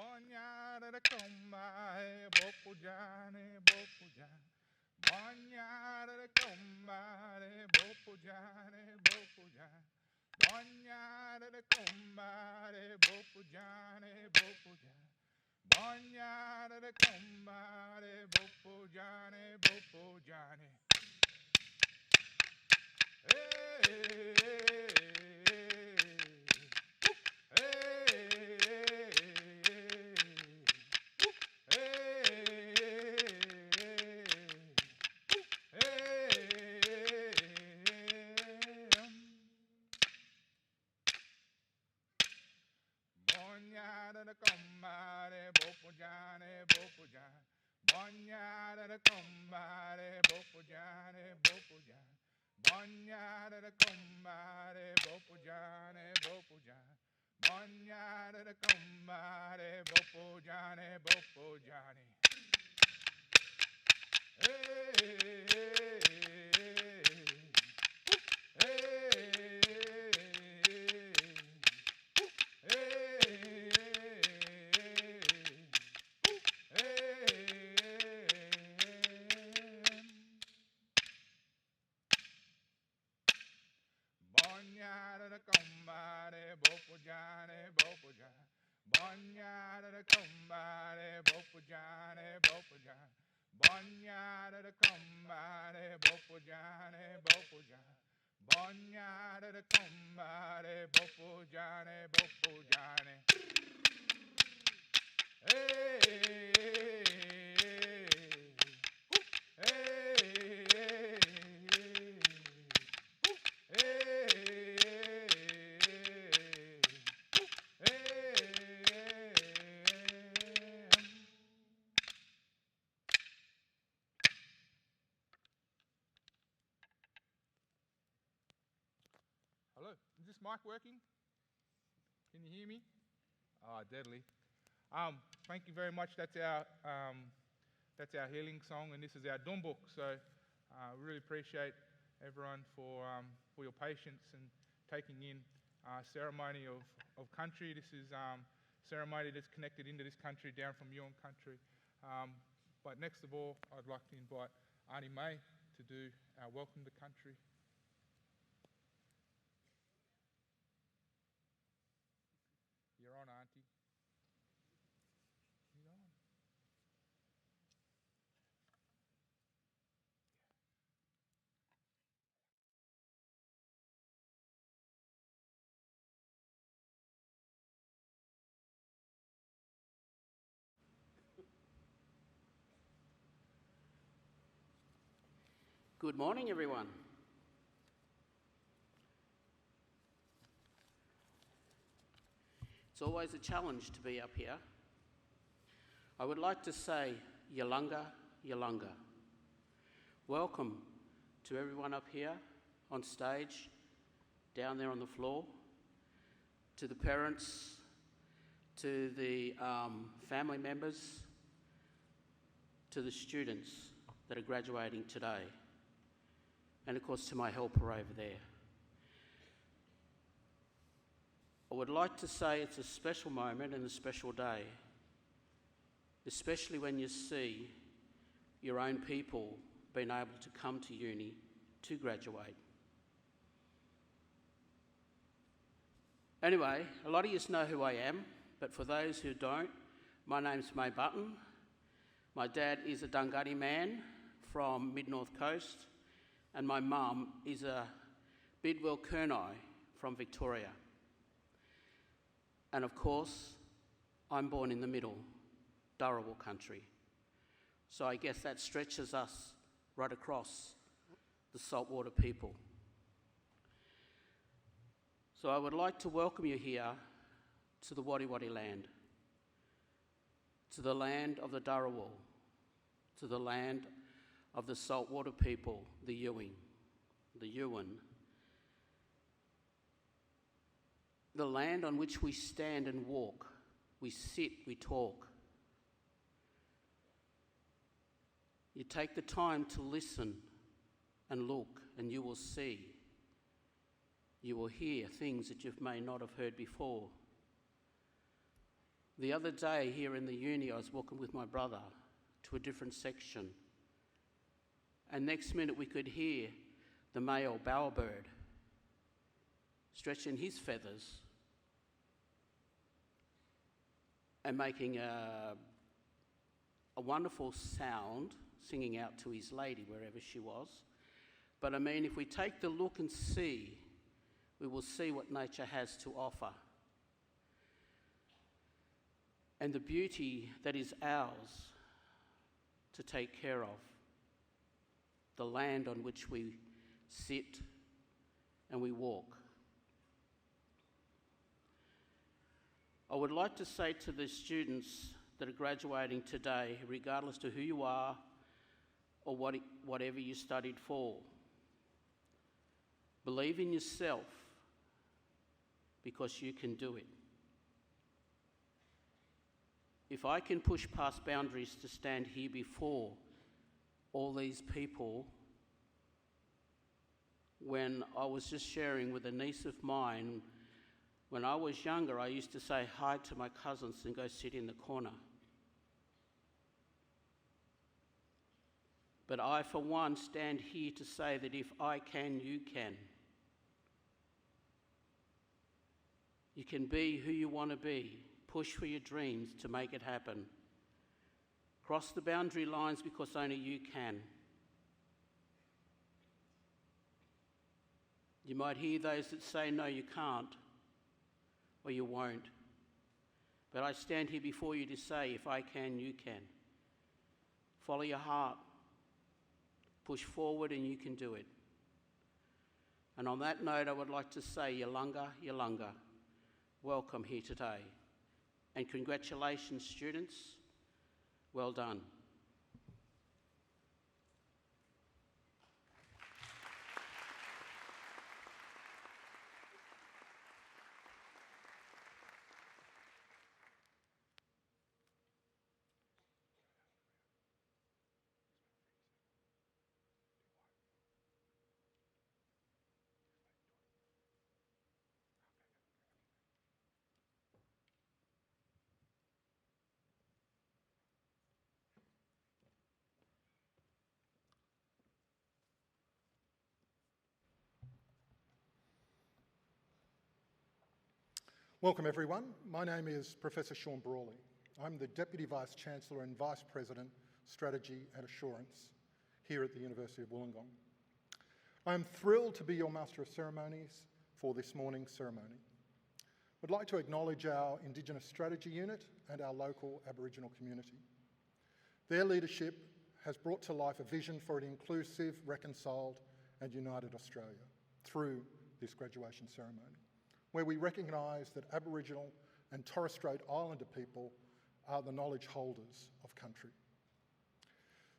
Bonyara de comba, bopujane, bopujane. Bonyara de comba, bopujane, bopujane. Bonyara de comba, bopujane, bopujane. Bonyara de comba, bopujane, bopujane. Hey, hey, Bonyada da combare, bopujane, bopujane. Bonyada da combare, bopujane, bopujane. Bonyada da combare, bopujane, bopujane. Bonyada da combare, bopujane, bopujane. Hey, hey, hey, Bonyada da combare, bopujane, bopujane. Bonyada da combare, bopujane, bopujane. Bonyada da combare, bopujane, bopujane. Bonyada da combare, bopujane, bopujane. Hey, hey, hey, hey, hey, Hello, is this mic working? Can you hear me? Deadly. Thank you very much. That's our healing song, and this is our dumbuk. So, really appreciate everyone for your patience and taking in ceremony of country. This is ceremony that's connected into this country, down from your own country. But next of all, I'd like to invite Auntie May to do our welcome to country. You're on, Auntie. You're on. Good morning, everyone. It's always a challenge to be up here. I would like to say Yalunga, Yalunga. Welcome to everyone up here on stage, down there on the floor, to the parents, to the family members, to the students that are graduating today, and of course to my helper over there. I would like to say it's a special moment and a special day, especially when you see your own people being able to come to uni to graduate. Anyway, a lot of you know who I am, but for those who don't, my name's May Button. My dad is a Dunghutti man from Mid-North Coast, and my mum is a Bidwell Kurnai from Victoria. And of course, I'm born in the middle, Dharawal country. So I guess that stretches us right across the saltwater people. So I would like to welcome you here to the Wadi Wadi land, to the land of the Dharawal, to the land of the saltwater people, the Ewing, the Yuin, the land on which we stand and walk, we sit, we talk. You take the time to listen and look, and you will see, you will hear things that you may not have heard before. The other day here in the uni, I was walking with my brother to a different section, and next minute we could hear the male bowerbird stretching his feathers and making a wonderful sound, singing out to his lady wherever she was. But I mean, if we take the look and see, we will see what nature has to offer and the beauty that is ours to take care of, the land on which we sit and we walk. I would like to say to the students that are graduating today, regardless to who you are or whatever you studied for, believe in yourself because you can do it. If I can push past boundaries to stand here before all these people, when I was just sharing with a niece of mine, when I was younger, I used to say hi to my cousins and go sit in the corner. But I, for one, stand here to say that if I can, you can. You can be who you want to be. Push for your dreams to make it happen. Cross the boundary lines because only you can. You might hear those that say, no, you can't, or you won't. But I stand here before you to say, if I can, you can. Follow your heart. Push forward and you can do it. And on that note, I would like to say, Yalunga, Yalunga, welcome here today. And congratulations, students. Well done. Welcome everyone. My name is Professor Sean Brawley. I'm the Deputy Vice-Chancellor and Vice President, Strategy and Assurance here at the University of Wollongong. I'm thrilled to be your Master of Ceremonies for this morning's ceremony. I'd like to acknowledge our Indigenous Strategy Unit and our local Aboriginal community. Their leadership has brought to life a vision for an inclusive, reconciled and united Australia through this graduation ceremony, where we recognise that Aboriginal and Torres Strait Islander people are the knowledge holders of country.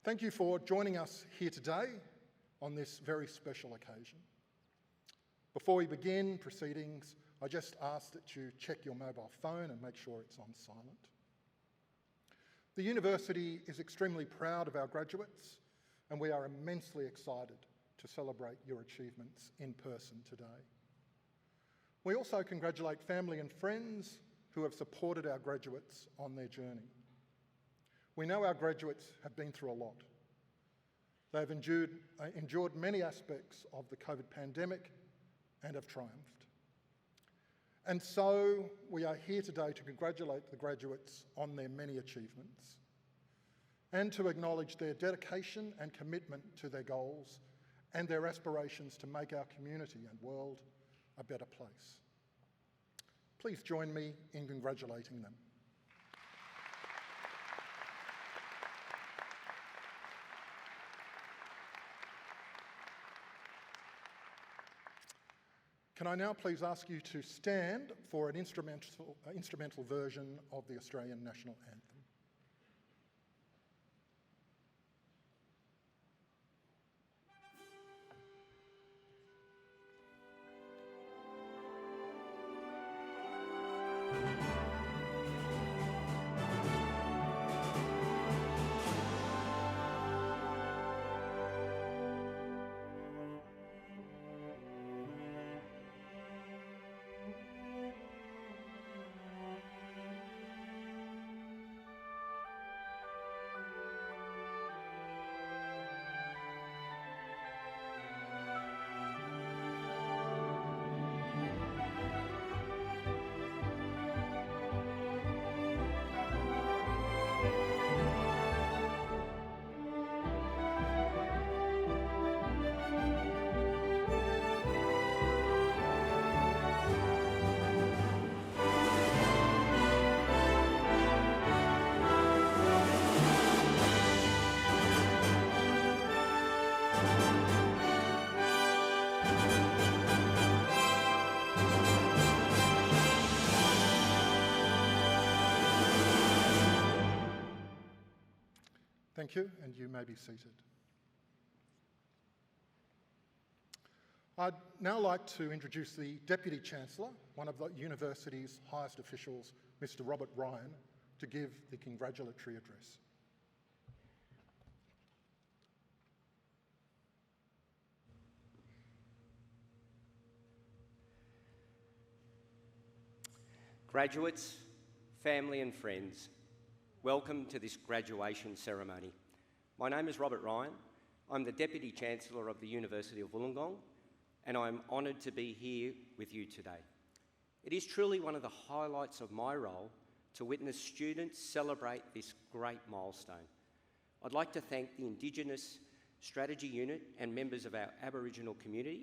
Thank you for joining us here today on this very special occasion. Before we begin proceedings, I just ask that you check your mobile phone and make sure it's on silent. The university is extremely proud of our graduates, and we are immensely excited to celebrate your achievements in person today. We also congratulate family and friends who have supported our graduates on their journey. We know our graduates have been through a lot. They've endured many aspects of the COVID pandemic and have triumphed. And so we are here today to congratulate the graduates on their many achievements and to acknowledge their dedication and commitment to their goals and their aspirations to make our community and world a better place. Please join me in congratulating them. Can I now please ask you to stand for an instrumental version of the Australian National Anthem? Thank you, and you may be seated. I'd now like to introduce the Deputy Chancellor, one of the university's highest officials, Mr. Robert Ryan, to give the congratulatory address. Graduates, family and friends, welcome to this graduation ceremony. My name is Robert Ryan. I'm the Deputy Chancellor of the University of Wollongong, and I'm honoured to be here with you today. It is truly one of the highlights of my role to witness students celebrate this great milestone. I'd like to thank the Indigenous Strategy Unit and members of our Aboriginal community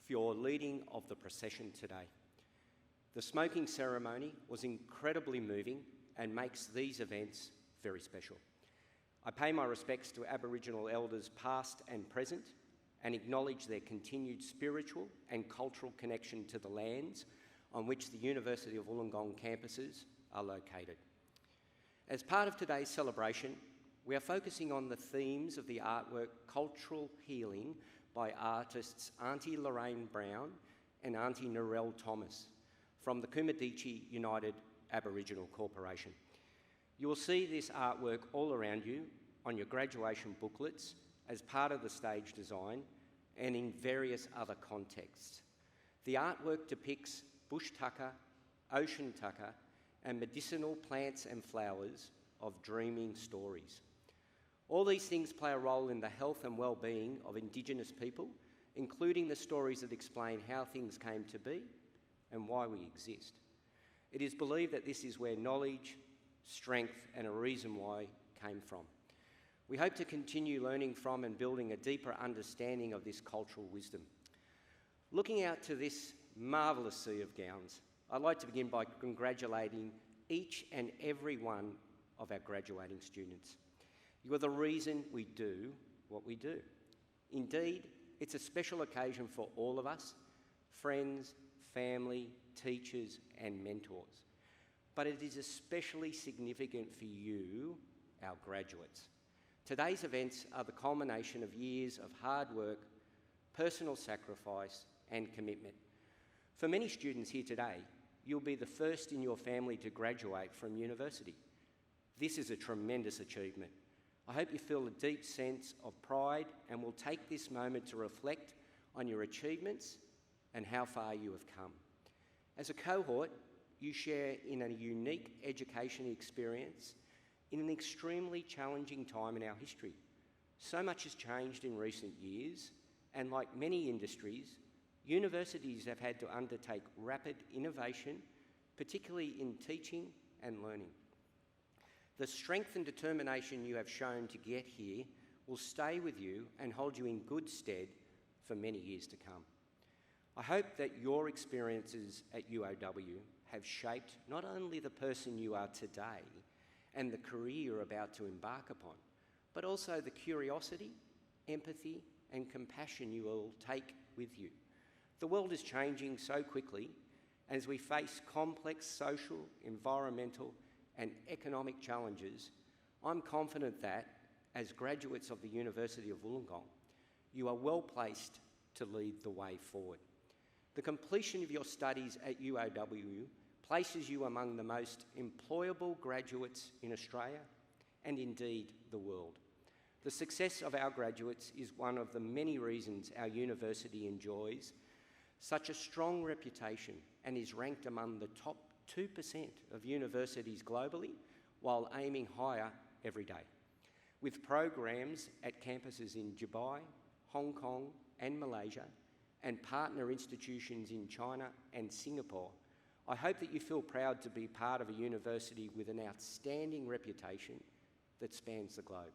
for your leading of the procession today. The smoking ceremony was incredibly moving and makes these events very special. I pay my respects to Aboriginal elders past and present and acknowledge their continued spiritual and cultural connection to the lands on which the University of Wollongong campuses are located. As part of today's celebration, we are focusing on the themes of the artwork Cultural Healing by artists Auntie Lorraine Brown and Auntie Narelle Thomas from the Kumadichi United Aboriginal Corporation. You will see this artwork all around you on your graduation booklets as part of the stage design and in various other contexts. The artwork depicts bush tucker, ocean tucker, and medicinal plants and flowers of dreaming stories. All these things play a role in the health and well-being of Indigenous people, including the stories that explain how things came to be and why we exist. It is believed that this is where knowledge, strength, and a reason why came from. We hope to continue learning from and building a deeper understanding of this cultural wisdom. Looking out to this marvellous sea of gowns, I'd like to begin by congratulating each and every one of our graduating students. You are the reason we do what we do. Indeed, it's a special occasion for all of us, friends, family, teachers, and mentors. But it is especially significant for you, our graduates. Today's events are the culmination of years of hard work, personal sacrifice, and commitment. For many students here today, you'll be the first in your family to graduate from university. This is a tremendous achievement. I hope you feel a deep sense of pride and will take this moment to reflect on your achievements and how far you have come. As a cohort, you share in a unique education experience in an extremely challenging time in our history. So much has changed in recent years, and like many industries, universities have had to undertake rapid innovation, particularly in teaching and learning. The strength and determination you have shown to get here will stay with you and hold you in good stead for many years to come. I hope that your experiences at UOW have shaped not only the person you are today and the career you're about to embark upon, but also the curiosity, empathy, and compassion you will take with you. The world is changing so quickly, and as we face complex social, environmental, and economic challenges, I'm confident that, as graduates of the University of Wollongong, you are well placed to lead the way forward. The completion of your studies at UOW places you among the most employable graduates in Australia and indeed the world. The success of our graduates is one of the many reasons our university enjoys such a strong reputation and is ranked among the top 2% of universities globally, while aiming higher every day. With programs at campuses in Dubai, Hong Kong, and Malaysia, and partner institutions in China and Singapore, I hope that you feel proud to be part of a university with an outstanding reputation that spans the globe.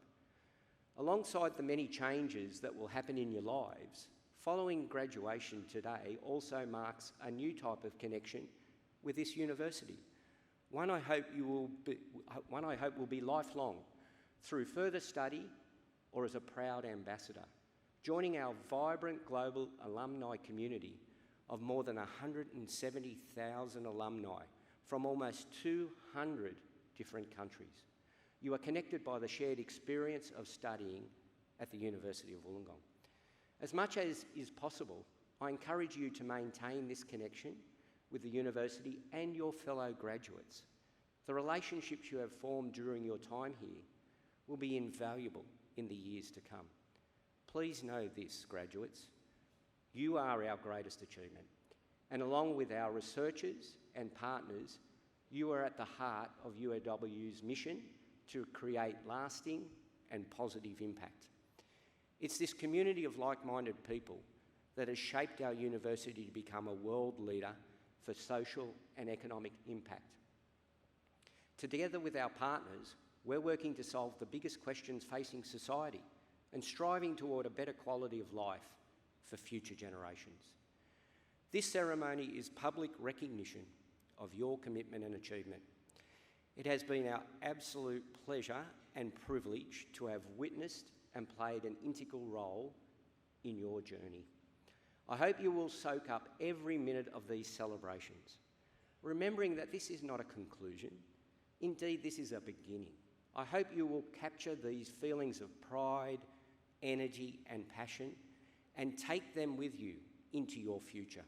Alongside the many changes that will happen in your lives, following graduation today also marks a new type of connection with this university. One I hope will be lifelong, through further study or as a proud ambassador, joining our vibrant global alumni community of more than 170,000 alumni from almost 200 different countries. You are connected by the shared experience of studying at the University of Wollongong. As much as is possible, I encourage you to maintain this connection with the university and your fellow graduates. The relationships you have formed during your time here will be invaluable in the years to come. Please know this, graduates, you are our greatest achievement, and along with our researchers and partners, you are at the heart of UOW's mission to create lasting and positive impact. It's this community of like-minded people that has shaped our university to become a world leader for social and economic impact. Together with our partners, we're working to solve the biggest questions facing society and striving toward a better quality of life for future generations. This ceremony is public recognition of your commitment and achievement. It has been our absolute pleasure and privilege to have witnessed and played an integral role in your journey. I hope you will soak up every minute of these celebrations, remembering that this is not a conclusion. Indeed, this is a beginning. I hope you will capture these feelings of pride, energy, and passion and take them with you into your future.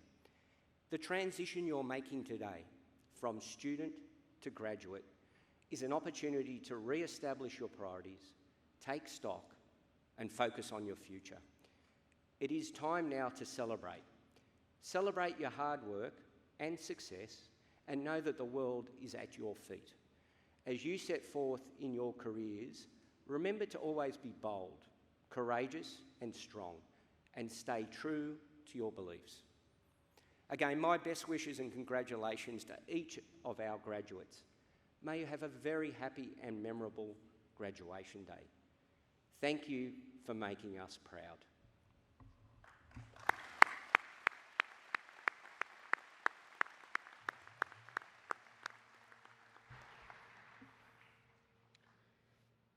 The transition you're making today from student to graduate is an opportunity to re-establish your priorities, take stock, and focus on your future. It is time now to celebrate. Celebrate your hard work and success and know that the world is at your feet. As you set forth in your careers, remember to always be bold, courageous, and strong, and stay true to your beliefs. Again, my best wishes and congratulations to each of our graduates. May you have a very happy and memorable graduation day. Thank you for making us proud.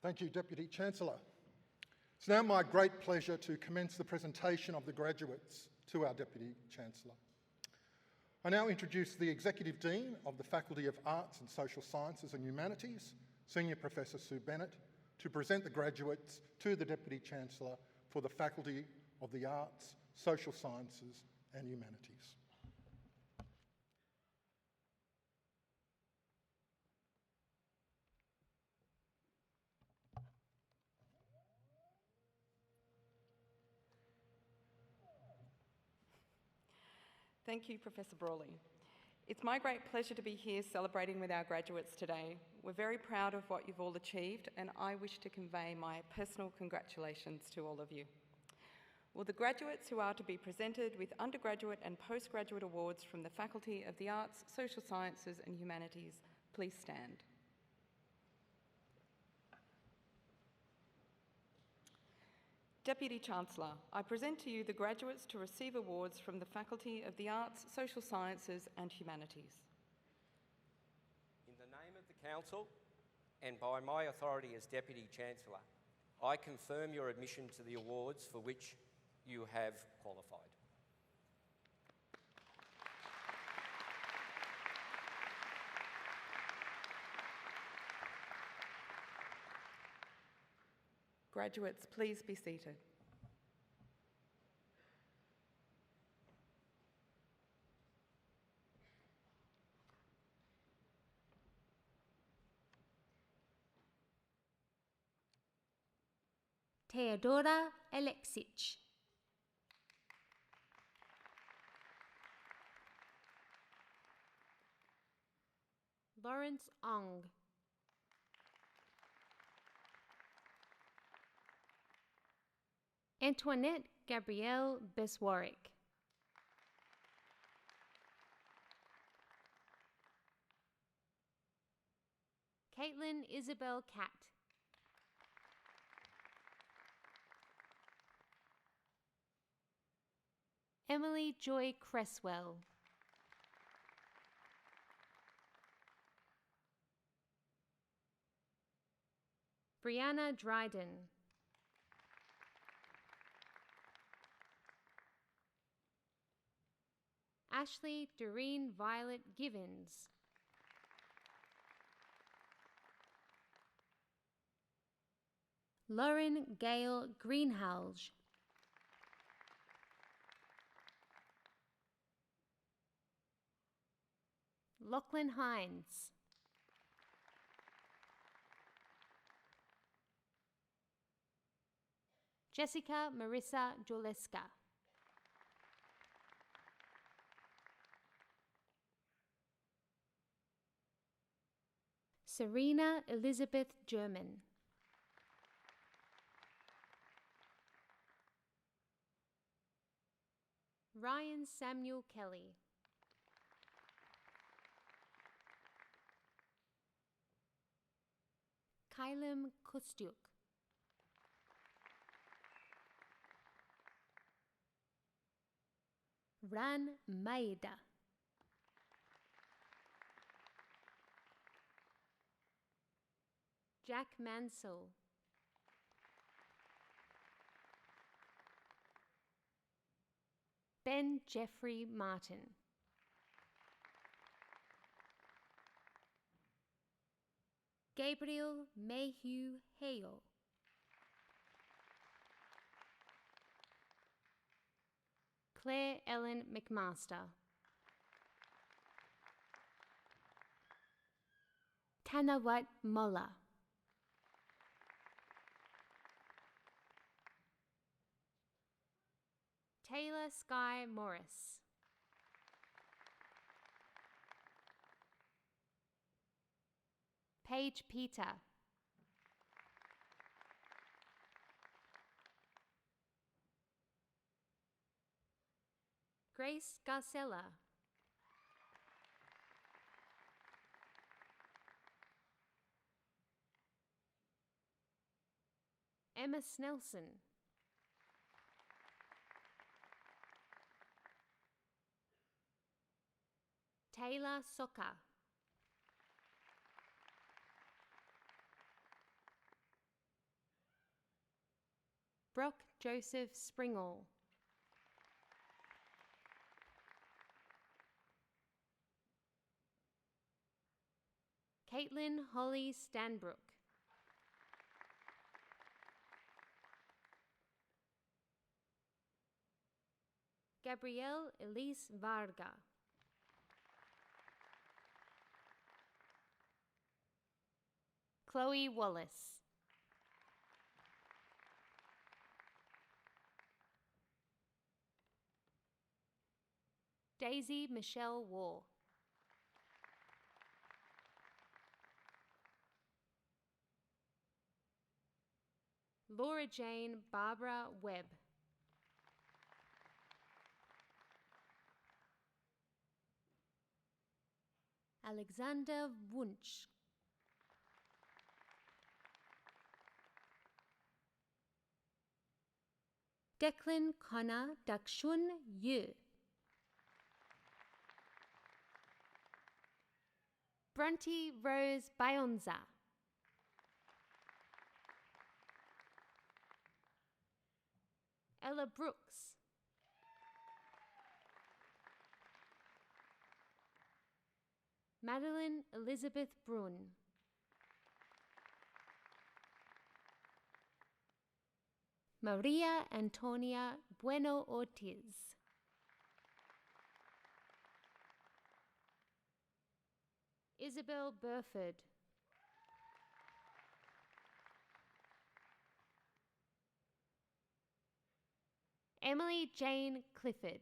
Thank you, Deputy Chancellor. It's now my great pleasure to commence the presentation of the graduates to our Deputy Chancellor. I now introduce the Executive Dean of the Faculty of Arts and Social Sciences and Humanities, Senior Professor Sue Bennett, to present the graduates to the Deputy Chancellor for the Faculty of the Arts, Social Sciences and Humanities. Thank you, Professor Brawley. It's my great pleasure to be here celebrating with our graduates today. We're very proud of what you've all achieved, and I wish to convey my personal congratulations to all of you. Will the graduates who are to be presented with undergraduate and postgraduate awards from the Faculty of the Arts, Social Sciences and Humanities please stand? Deputy Chancellor, I present to you the graduates to receive awards from the Faculty of the Arts, Social Sciences and Humanities. In the name of the Council and by my authority as Deputy Chancellor, I confirm your admission to the awards for which you have qualified. Graduates, please be seated. Teodora Alexic. Lawrence Ong. Antoinette Gabrielle Beswarrick. Caitlin Isabel Catt. Emily Joy Cresswell. Brianna Dryden. Ashley Doreen Violet Givens. Lauren Gale Greenhalgh. Lachlan Hines. Jessica Marissa Joleska. Serena Elizabeth German. Ryan Samuel Kelly. Kylam Kustyuk. Ran Maeda. Jack Mansell. Ben Jeffrey Martin. Gabriel Mayhew Hale. Claire Ellen McMaster. Tanawat Molla. Taylor Sky Morris. Paige Peter. Grace Garcella. Emma Snelson. Taylor Soka. Brock Joseph Springall. Caitlin Holly Stanbrook. Gabrielle Elise Varga. Chloe Wallace. Daisy Michelle Waugh. Laura Jane Barbara Webb. Alexander Wunsch. Declan Connor Dakshun Yu. Bronte Rose Bayonza. Ella Brooks. Madeline Elizabeth Brun. Maria Antonia Bueno Ortiz. Isabel Burford. Emily Jane Clifford.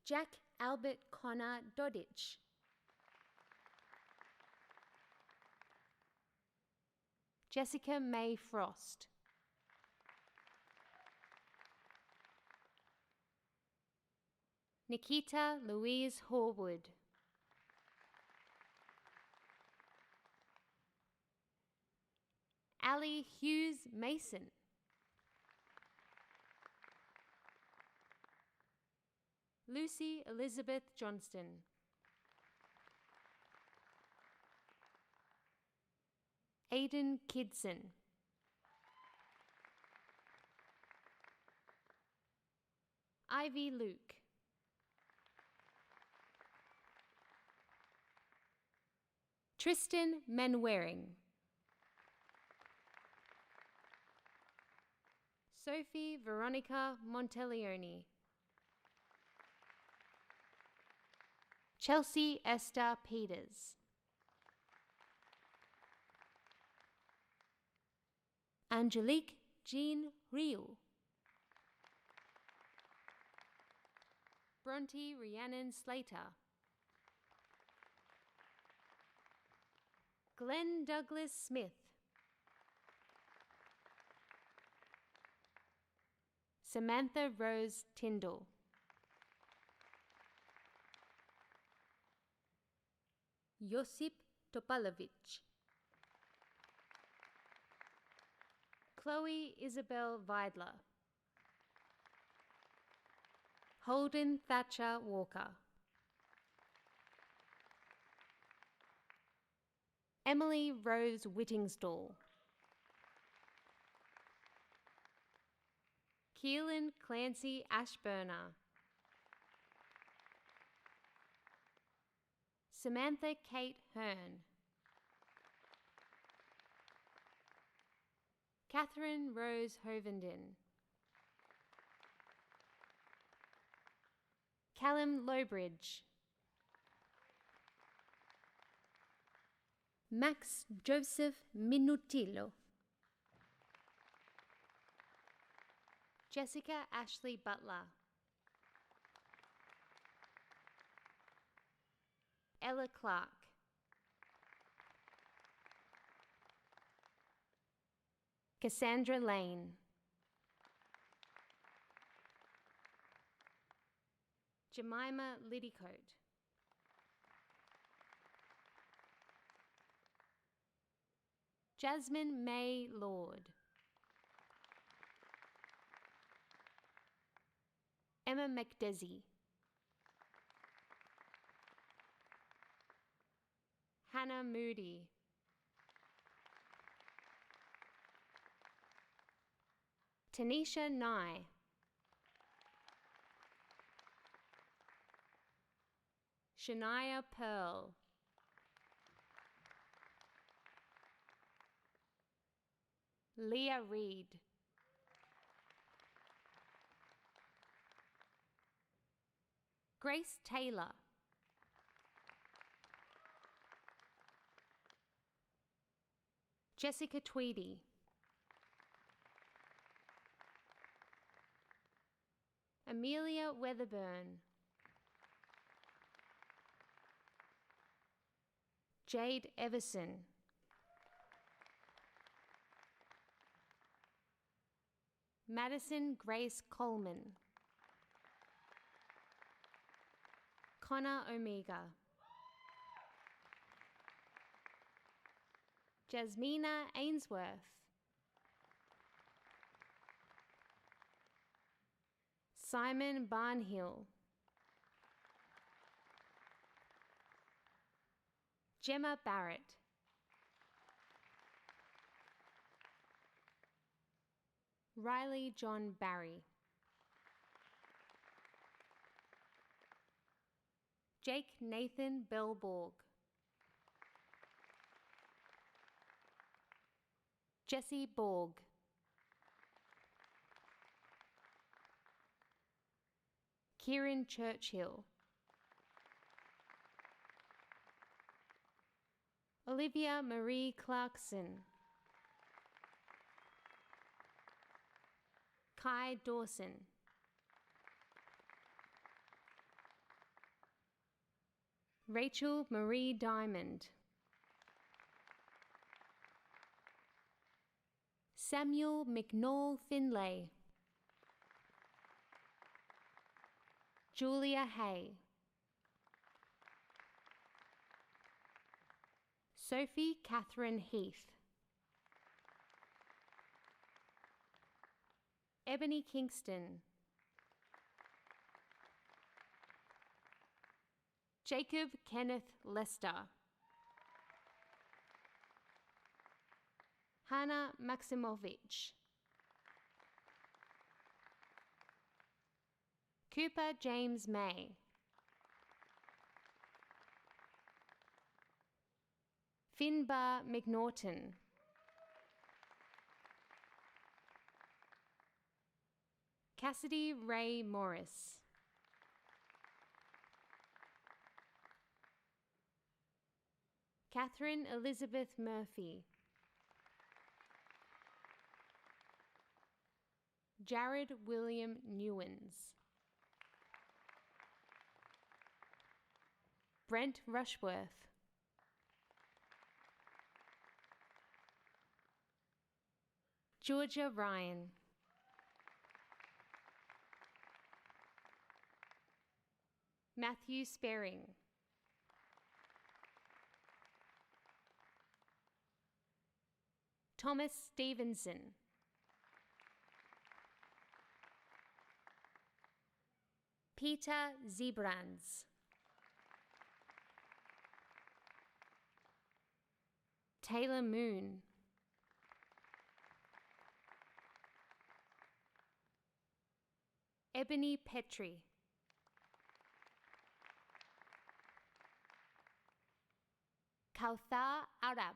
Jack Albert Connor Dodich. Jessica May Frost. Nikita Louise Horwood. Ali Hughes Mason. Lucy Elizabeth Johnston. Aidan Kidson. Ivy Luke. Tristan Manwaring, Sophie Veronica Monteleone, Chelsea Esther Peters, Angelique Jean Rioux, Bronte Rhiannon Slater, Glenn Douglas Smith, Samantha Rose Tyndall, Josip Topalovic, Chloe Isabel Vidler, Holden Thatcher Walker, Emily Rose Whittingstall, Keelan Clancy Ashburner, Samantha Kate Hearn, Catherine Rose Hovenden, Callum Lowbridge, Max Joseph Minutillo, Jessica Ashley Butler, Ella Clark, Cassandra Lane, Jemima Liddycote, Jasmine May Lord, Emma McDesey, Hannah Moody, Tanisha Nye, Shania Pearl, Leah Reed, Grace Taylor, Jessica Tweedy, Amelia Weatherburn, Jade Everson, Madison Grace Coleman, Connor Omega, Jasmina Ainsworth, Simon Barnhill, Gemma Barrett, Riley John Barry, Jake Nathan Belborg, Jesse Borg, Kieran Churchill, Olivia Marie Clarkson, Kai Dawson, Rachel Marie Diamond, Samuel McNall Finlay, Julia Hay, Sophie Catherine Heath, Ebony Kingston, Jacob Kenneth Lester, Hannah Maximovich, Cooper James May, Finbar McNaughton. Cassidy Ray Morris. Catherine Elizabeth Murphy. Jared William Newens. Brent Rushworth. Georgia Ryan. Matthew Spearing. Thomas Stevenson. Peter Zebrans. Taylor Moon. Ebony Petrie. Kauthar Arab.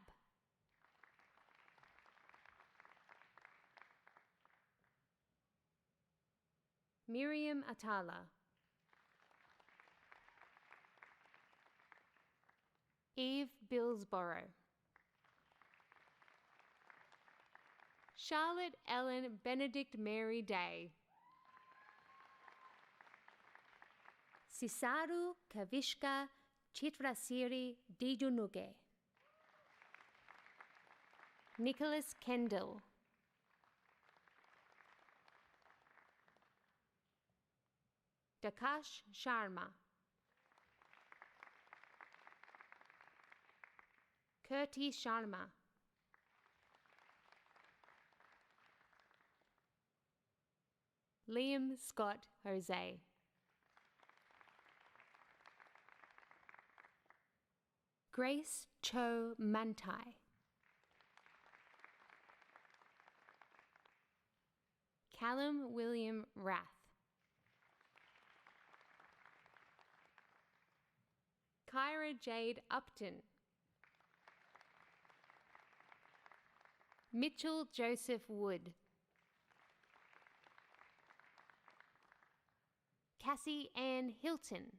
Miriam Atala. Eve Billsborough. Charlotte Ellen Benedict Mary Day. Sisaru Kavishka Chitrasiri Dijunuge. Nicholas Kendall. Dakash Sharma. Kirti Sharma. Liam Scott Jose. Grace Cho Mantai. Callum William Rath. Kyra Jade Upton. Mitchell Joseph Wood. Cassie Ann Hilton.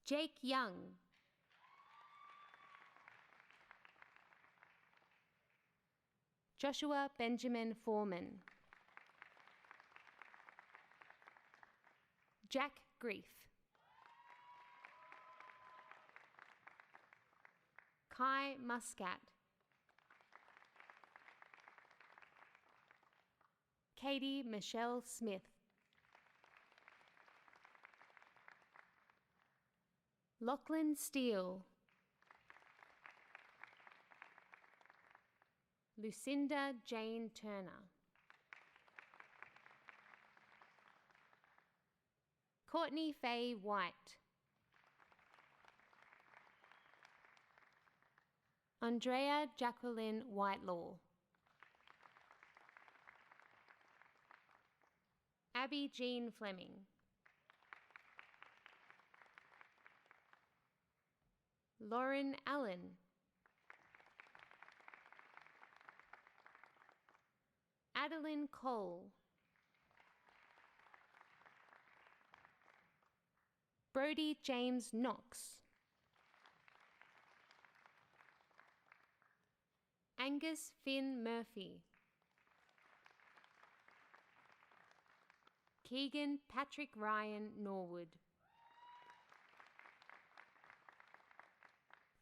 Jake Young. Joshua Benjamin Foreman. Jack Grief. Kai Muscat. Katie Michelle Smith. Lachlan Steele. Lucinda Jane Turner. Courtney Faye White. Andrea Jacqueline Whitelaw. Abby Jean Fleming. Lauren Allen. Adeline Cole. Brody James Knox. Angus Finn Murphy. Keegan Patrick Ryan Norwood.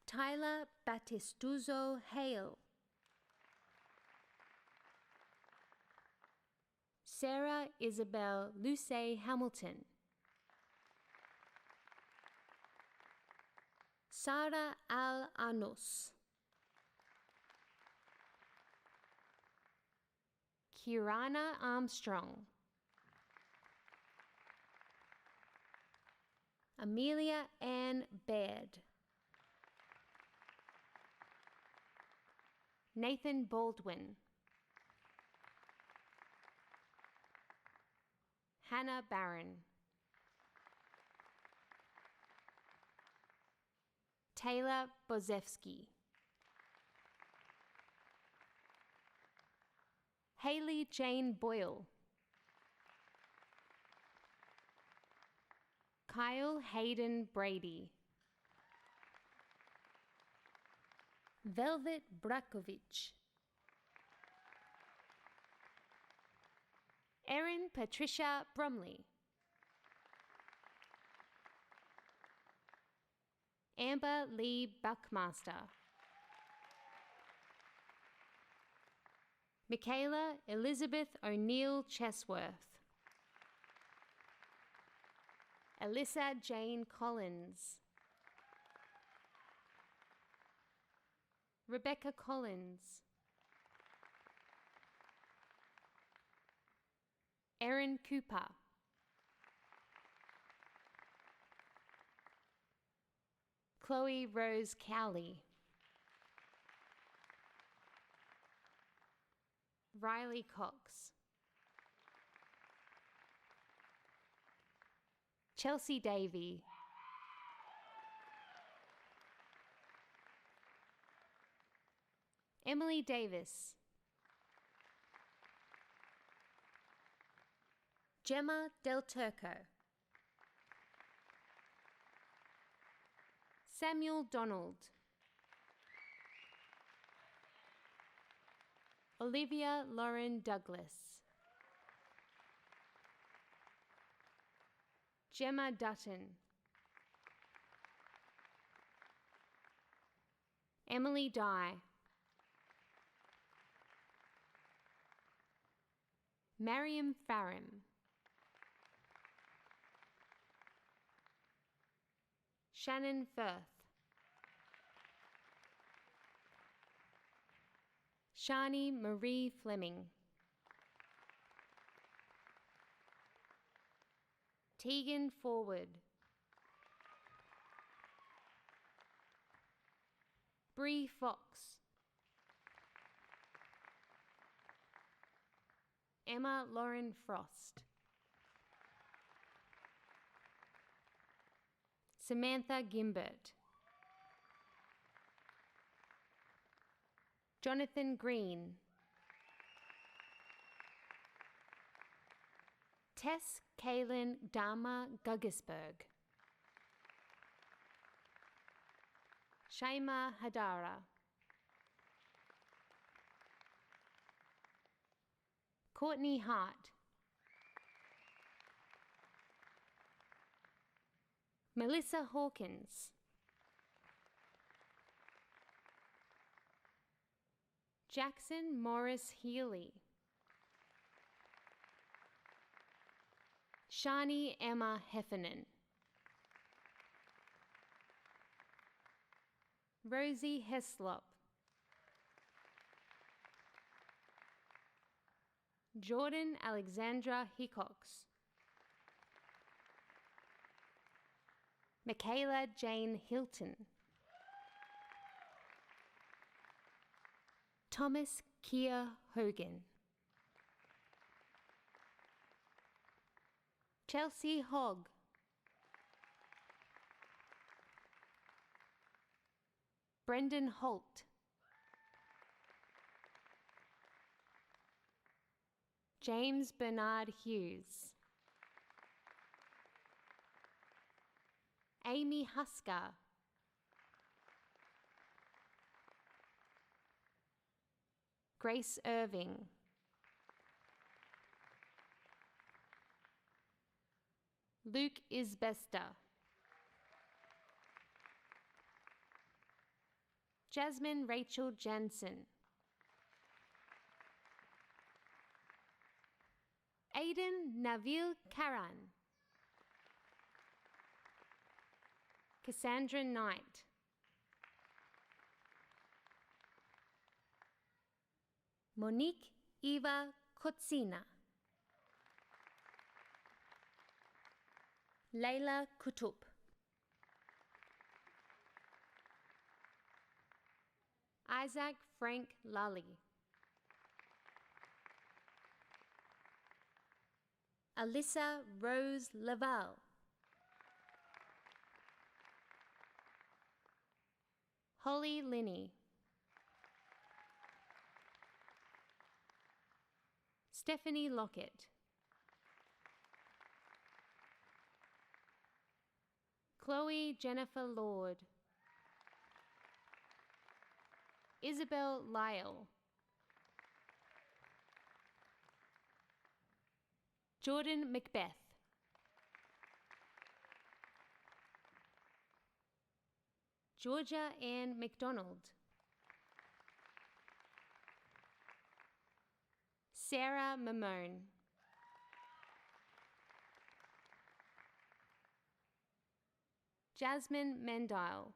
Tyler Batistuzo Hale. Sarah Isabel Luce Hamilton. Sara Al Anus. Kirana Armstrong. Amelia Ann Baird. Nathan Baldwin. Hannah Barron. Taylor Bozevsky. Haley Jane Boyle. Kyle Hayden Brady. Velvet Brakovic. Erin Patricia Brumley. Amber Lee Buckmaster. Michaela Elizabeth O'Neill Chesworth. Alyssa Jane Collins. Rebecca Collins. Erin Cooper. Chloe Rose Cowley. Riley Cox. Chelsea Davey. Emily Davis. Gemma Del Turco. Samuel Donald. Olivia Lauren Douglas. Gemma Dutton. Emily Dye. Mariam Farim. Shannon Firth. Shani Marie Fleming. Tegan Forward. Bree Fox. Emma Lauren Frost. Samantha Gimbert. Jonathan Green. Tess Kaylin Dharma Guggisberg. Shaima Hadara. Courtney Hart. Melissa Hawkins. Jackson Morris Healy. Shani Emma Heffernan. Rosie Heslop. Jordan Alexandra Hickox. Michaela Jane Hilton. Thomas Kia Hogan. Chelsea Hogg. Brendan Holt. James Bernard Hughes. Amy Husker. Grace Irving. Luke Isbester. Jasmine Rachel Jansen. Aidan Navil Karan. Cassandra Knight. Monique Eva Kotsina. Layla Kutup. Isaac Frank Lally. Alyssa Rose Laval. Holly Linney, Stephanie Lockett, Chloe Jennifer Lord, Isabel Lyle, Jordan Macbeth, Georgia Ann McDonald, Sarah Mamone, Jasmine Mendile,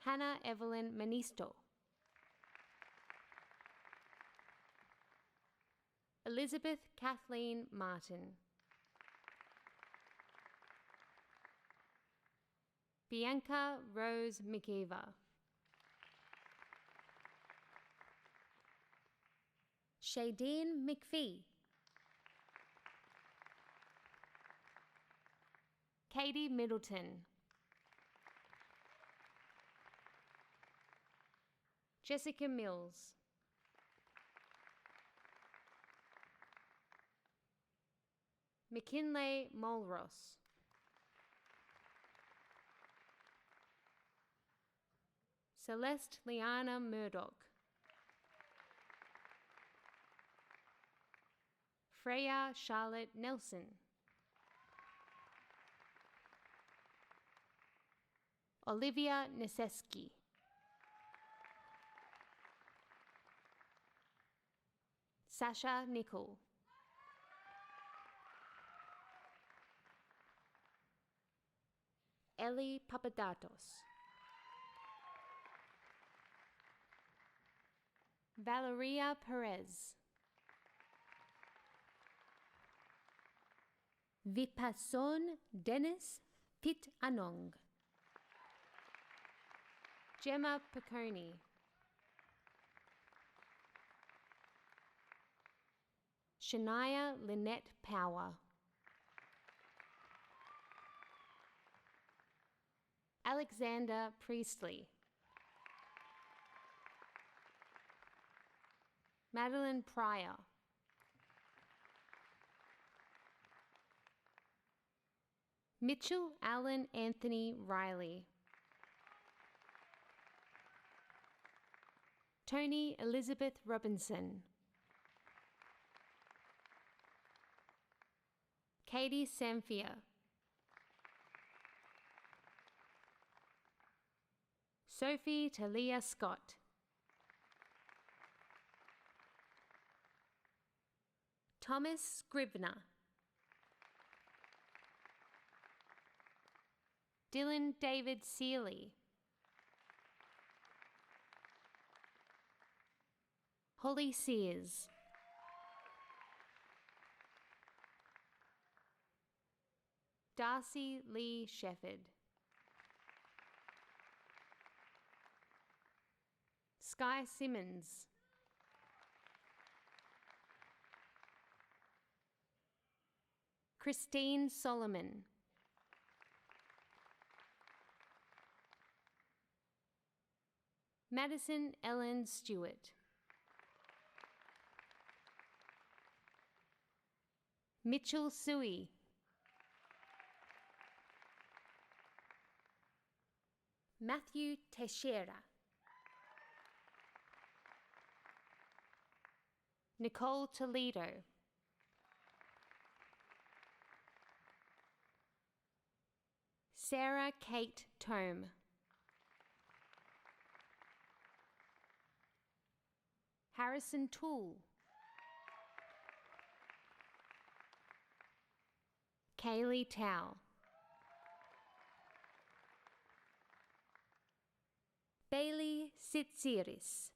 Hannah Evelyn Manisto, Elizabeth Kathleen Martin, Bianca Rose McEva, Shadeen McPhee, Katie Middleton, Jessica Mills, McKinley Mulross, Celeste Liana Murdoch, Freya Charlotte Nelson, Olivia Neseski, Sasha Nicol, Ellie Papadatos, Valeria Perez, Vipasson Dennis Pit Anong, Gemma Picconi, Shania Lynette Power, Alexander Priestley, Madeline Pryor, Mitchell Allen Anthony Riley, Tony Elizabeth Robinson, Katie Samphia, Sophie Talia Scott, Thomas Scribner, Dylan David Seeley, Holly Sears, Darcy Lee Shefford, Sky Simmons, Christine Solomon, Madison Ellen Stewart, Mitchell Sui, Matthew Teixeira, Nicole Toledo, Sarah Kate Tome, Harrison Toole, Kaylee Tao, Bailey Sitsiris,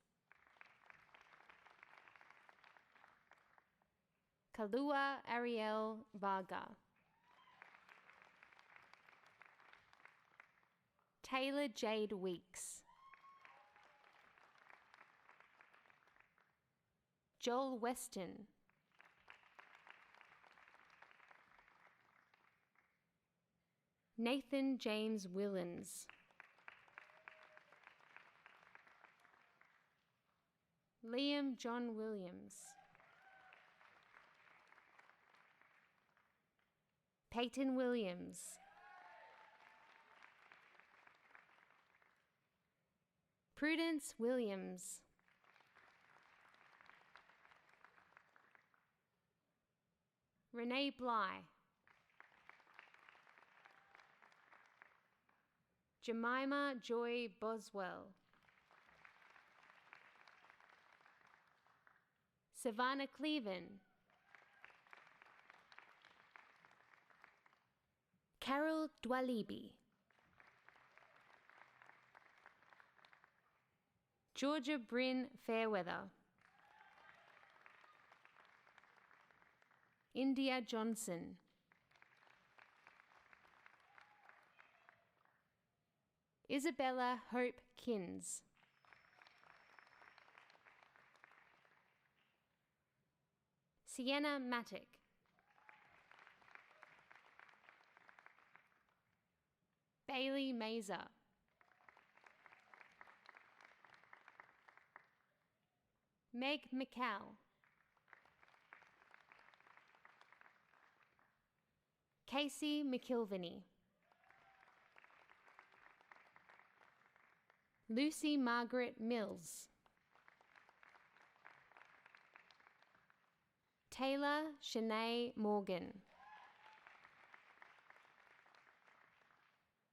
Kalua Ariel Varga, Taylor Jade Weeks, Joel Weston, Nathan James Willens. Liam John Williams. Peyton Williams. Prudence Williams. Renee Bly. Jemima Joy Boswell. Savannah Cleven. Carol Dwalibi. Georgia Bryn Fairweather. India Johnson. Isabella Hope Kins. Sienna Mattick. Bailey Mazer. Meg McCall. Casey McIlvany. Lucy Margaret Mills. Taylor Shanae Morgan.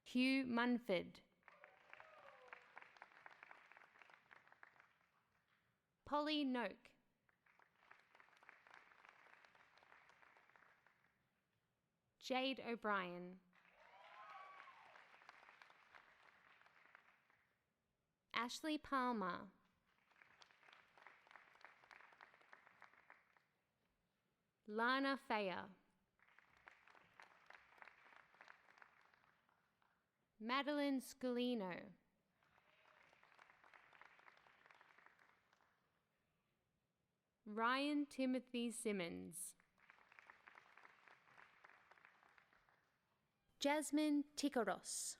Hugh Munford. Polly Noak. Jade O'Brien. Ashley Palmer. Lana Thayer. Madeline Scolino. Ryan Timothy Simmons. Jasmine Tikaros.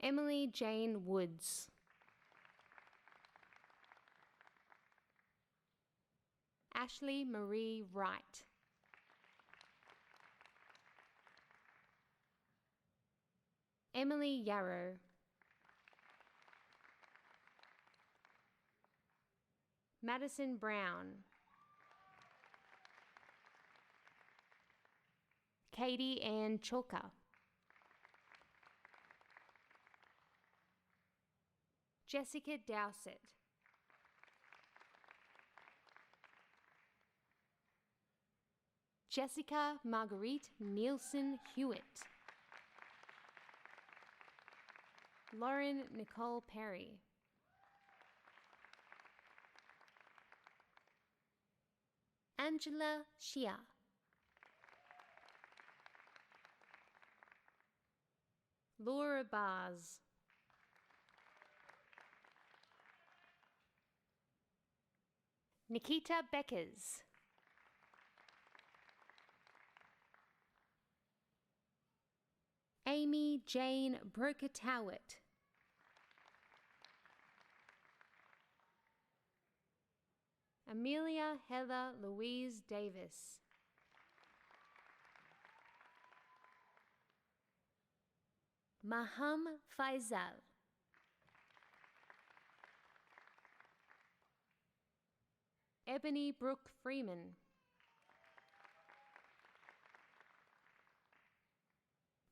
Emily Jane Woods. Ashley Marie Wright. Emily Yarrow. Madison Brown. Katie Ann Chalker. Jessica Dowsett. Jessica Marguerite Nielsen Hewitt. Lauren Nicole Perry. Angela Shia. Laura Bars. Nikita Beckers. Amy Jane Broker-Towett. Amelia Heather Louise Davis. Maham Faisal. Ebony Brooke Freeman.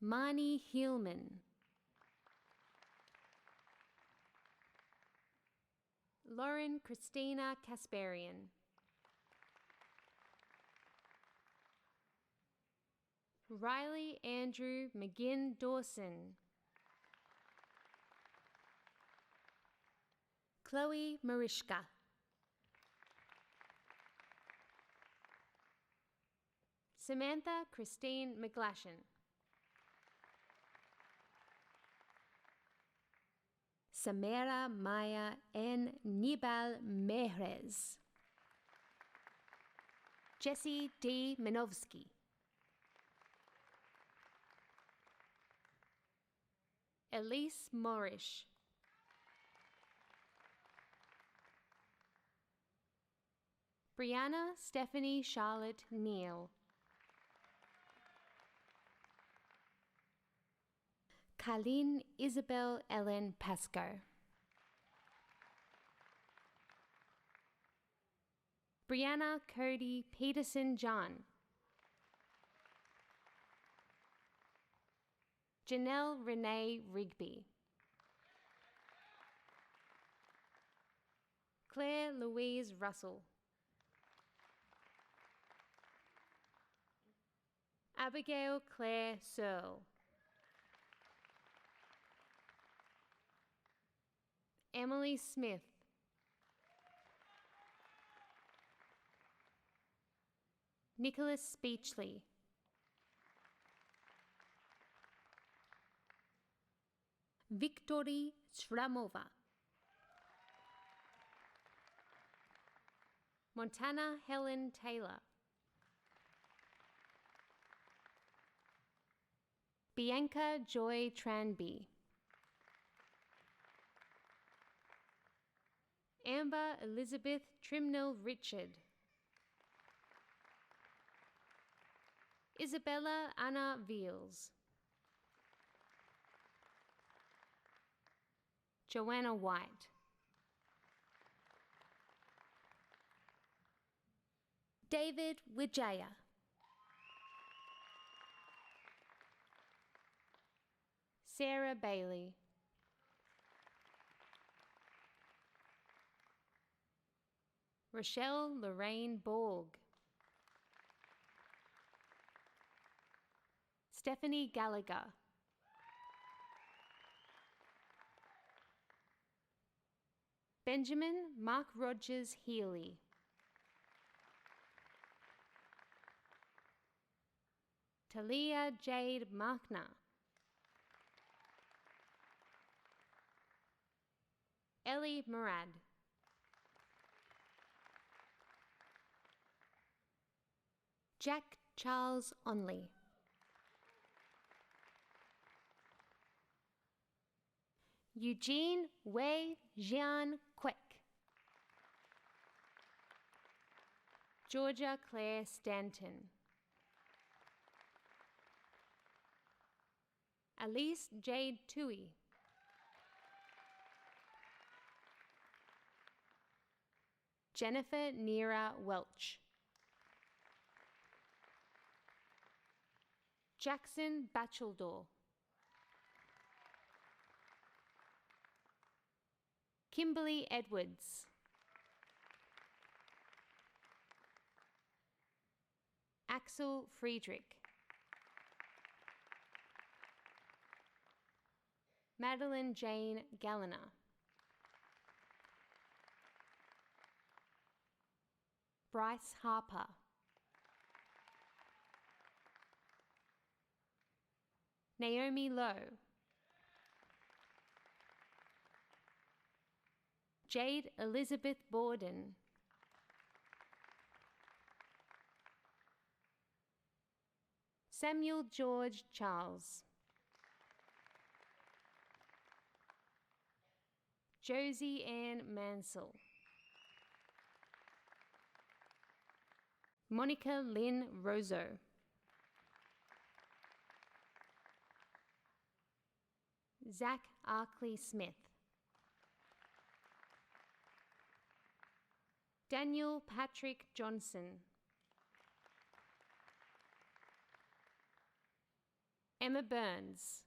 Marnie Heilman. Lauren Christina Kasparian. Riley Andrew McGinn Dawson. Chloe Marishka. Samantha Christine McGlashan. Samara Maya N. Nibal Mehrez. Jessie D. Minovsky. Elise Morish. Brianna Stephanie Charlotte Neal. Colleen Isabel Ellen Pasco. Brianna Cody Peterson John. Janelle Renee Rigby. Claire Louise Russell. Abigail Claire Searle. Emily Smith. Nicholas Speechley. Victory Shramova. Montana Helen Taylor. Bianca Joy Tranby. Amber Elizabeth Trimnell Richard. Isabella Anna Veals. Joanna White. David Wijaya. Sarah Bailey. Rochelle Lorraine Borg. Stephanie Gallagher. Benjamin Mark Rogers Healy. Talia Jade Markner. Ellie Murad. Jack Charles Onley. Eugene Wei Jian Kwek. Georgia Claire Stanton. Alice Jade Tui. Jennifer Nira Welch. Jackson Batcheldor. Kimberly Edwards. Axel Friedrich. Madeline Jane Galliner. Bryce Harper. Naomi Lowe. Jade Elizabeth Borden. Samuel George Charles. Josie Ann Mansell. Monica Lynn Rosso. Zach Arkley Smith. Daniel Patrick Johnson. Emma Burns.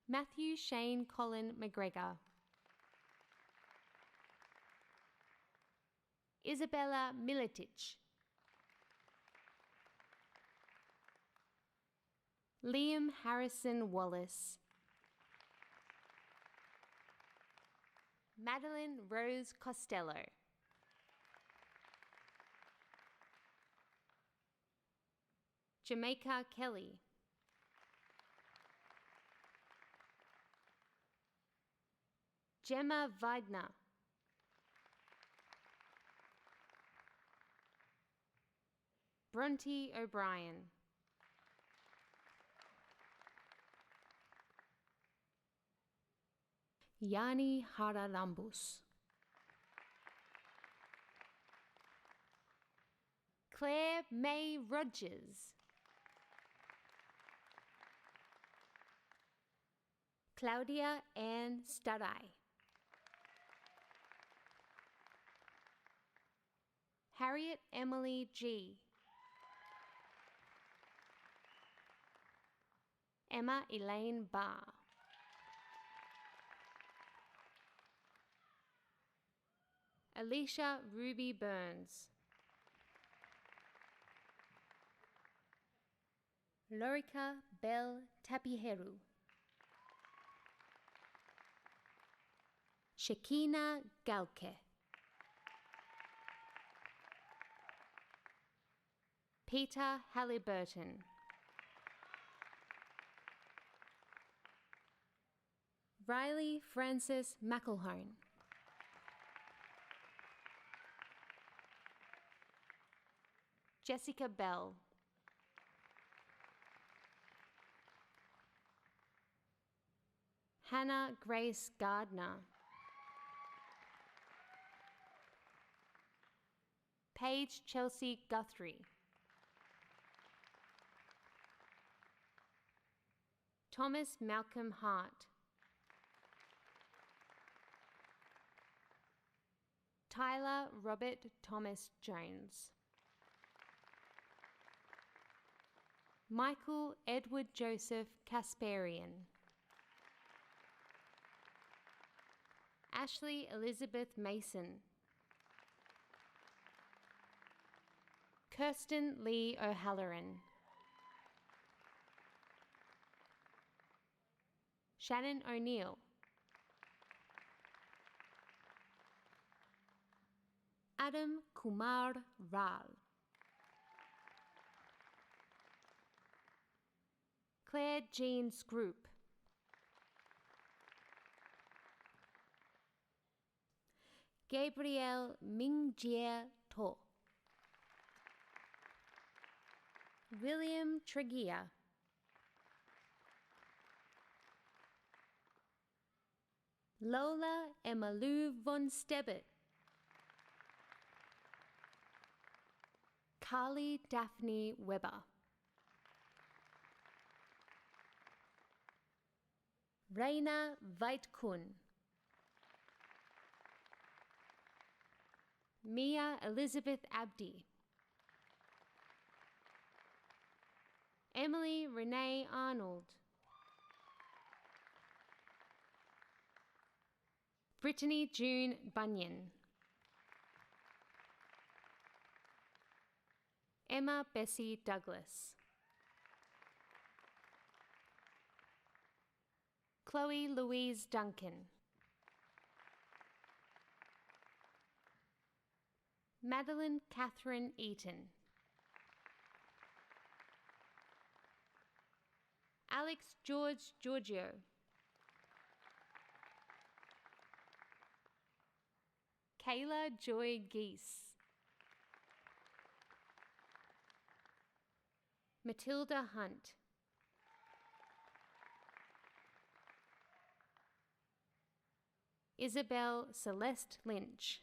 Matthew Shane Colin McGregor. Isabella Miletich. Liam Harrison Wallace. Madeline Rose Costello. Jamaica Kelly. Gemma Weidner. Bronte O'Brien. Yani Haralambus. Claire May Rogers. Claudia Ann Starai. Harriet Emily G. Emma Elaine Barr. Alicia Ruby Burns. Lorica Bell Tapiheru. Shekina Galke. Peter Halliburton. Riley Francis McElhone. Jessica Bell. Hannah Grace Gardner. Paige Chelsea Guthrie. Thomas Malcolm Hart. Tyler Robert Thomas Jones. Michael Edward Joseph Kasparian. Ashley Elizabeth Mason. Kirsten Lee O'Halloran. Shannon O'Neill. Adam Kumar Ral. Claire Jean Scroop. Gabrielle Mingjie To. William Tregear. Lola Emmalou von Stebbert. Carly Daphne Weber. Raina Veitkun. Mia Elizabeth Abdi. Emily Renee Arnold. Brittany June Bunyan. Emma Bessie Douglas. Chloe Louise Duncan. Madeline Catherine Eaton. Alex George Giorgio. Kayla Joy Geese. Matilda Hunt. Isabel Celeste Lynch.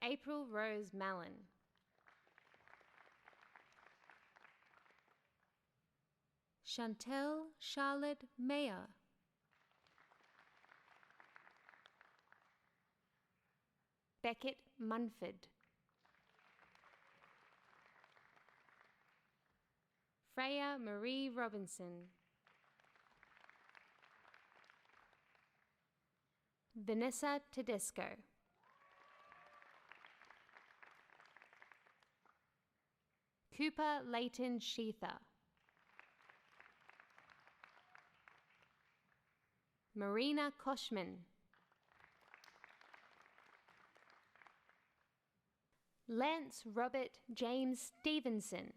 April Rose Mallon. Chantel Charlotte Mayer. Beckett Munford. Freya Marie Robinson. Vanessa Tedesco. Cooper Leighton Sheether. Marina Koshman. Lance Robert James Stevenson.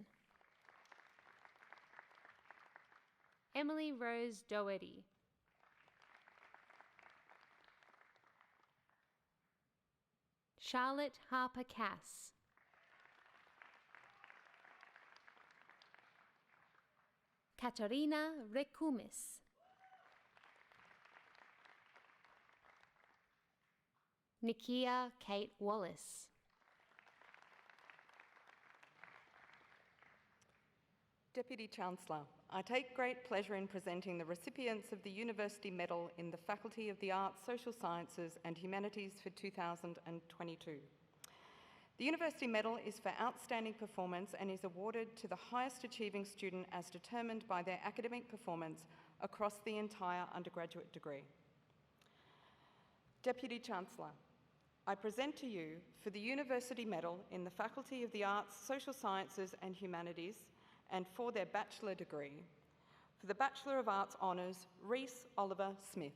Emily Rose Doherty. Charlotte Harper Cass. Katarina Rekumis. Nikia Kate Wallace. Deputy Chancellor, I take great pleasure in presenting the recipients of the University Medal in the Faculty of the Arts, Social Sciences and Humanities for 2022. The University Medal is for outstanding performance and is awarded to the highest achieving student as determined by their academic performance across the entire undergraduate degree. Deputy Chancellor, I present to you for the University Medal in the Faculty of the Arts, Social Sciences and Humanities and for their bachelor degree, for the Bachelor of Arts Honours, Reese Oliver Smith.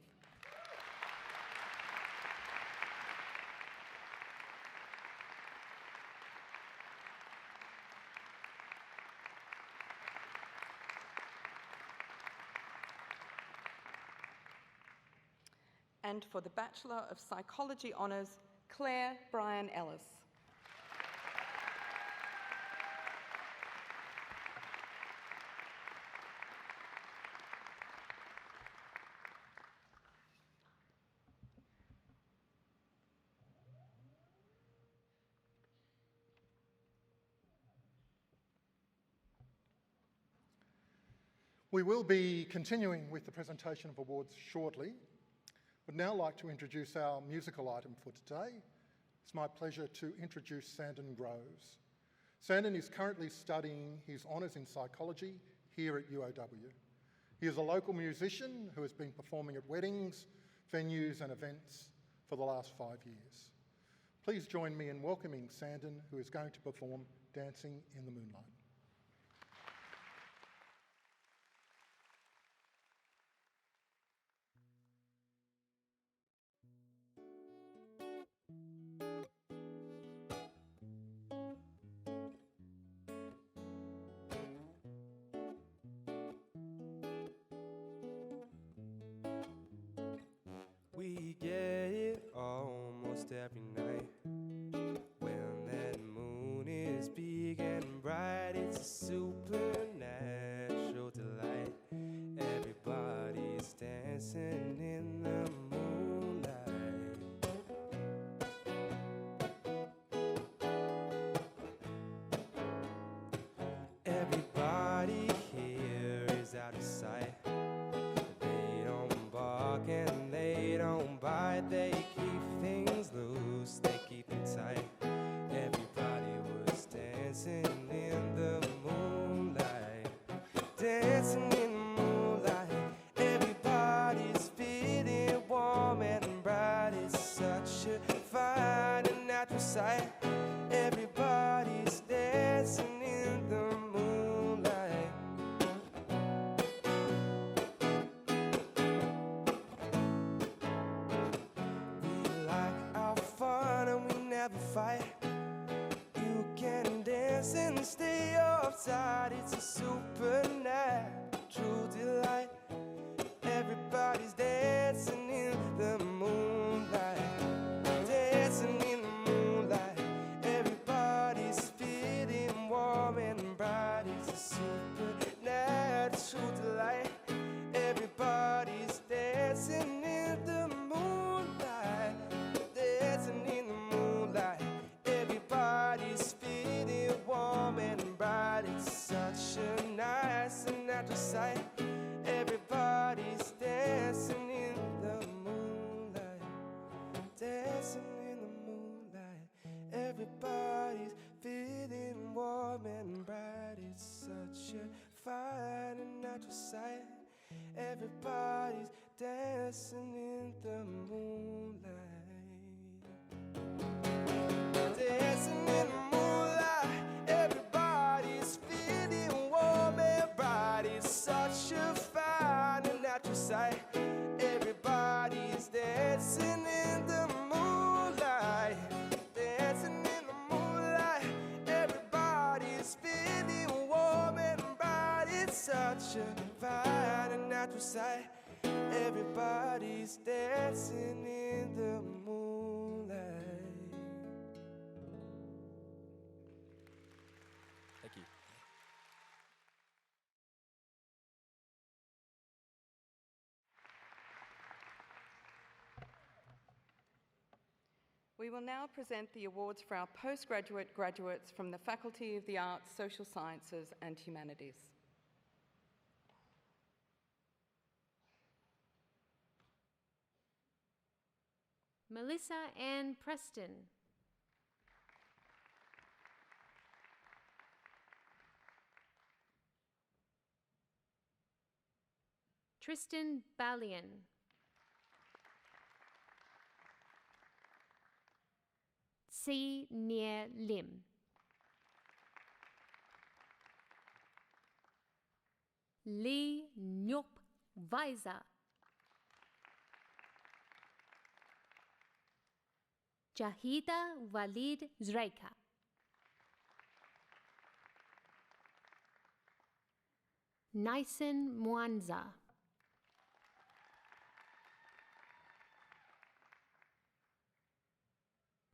And for the Bachelor of Psychology Honours, Claire Bryan Ellis. We will be continuing with the presentation of awards shortly. I'd now like to introduce our musical item for today. It's my pleasure to introduce Sandon Groves. Sandon is currently studying his honours in psychology here at UOW. He is a local musician who has been performing at weddings, venues and events for the last 5 years. Please join me in welcoming Sandon, who is going to perform Dancing in the Moonlight. We get it almost every night. When that moon is big and bright, it's a supernatural delight. Everybody's dancing in the moonlight. Everybody here is out of sight. They don't bark and they don't bite. They keep things loose, they keep it tight. Everybody was dancing in the moonlight. Dancing in the moonlight. Everybody's feeling warm and bright. It's such a fine and natural sight. Everybody's dancing in the moonlight. We like our fun and we never fight. You can dance and stay offside. It's a supernatural delight. Everybody's dancing in the moonlight. Dancing in the moonlight. Everybody's feeling warm and bright. It's a supernatural delight. Everybody's dancing in the moonlight. Dancing in the moonlight. Everybody's feeling warm and bright. It's such a nice and natural sight. Everybody's dancing in the moonlight. Dancing in the moonlight. Everybody's feeling warm and bright. It's such a fine and natural sight. Everybody's dancing in the moonlight. Dancing in the moonlight. Everybody's feeling warm and bright. It's such a fine and natural sight. Everybody's dancing in the moonlight. Dancing in the moonlight. Everybody's feeling warm and bright. It's such a fine and natural sight. Everybody's dancing in the moonlight. Thank you. We will now present the awards for our postgraduate graduates from the Faculty of the Arts, Social Sciences and Humanities. Melissa Ann Preston. Tristan Ballion. Si Nia Lim. Lee Nyop Weiser. Jahida Walid Zreika. Nyson Mwanza.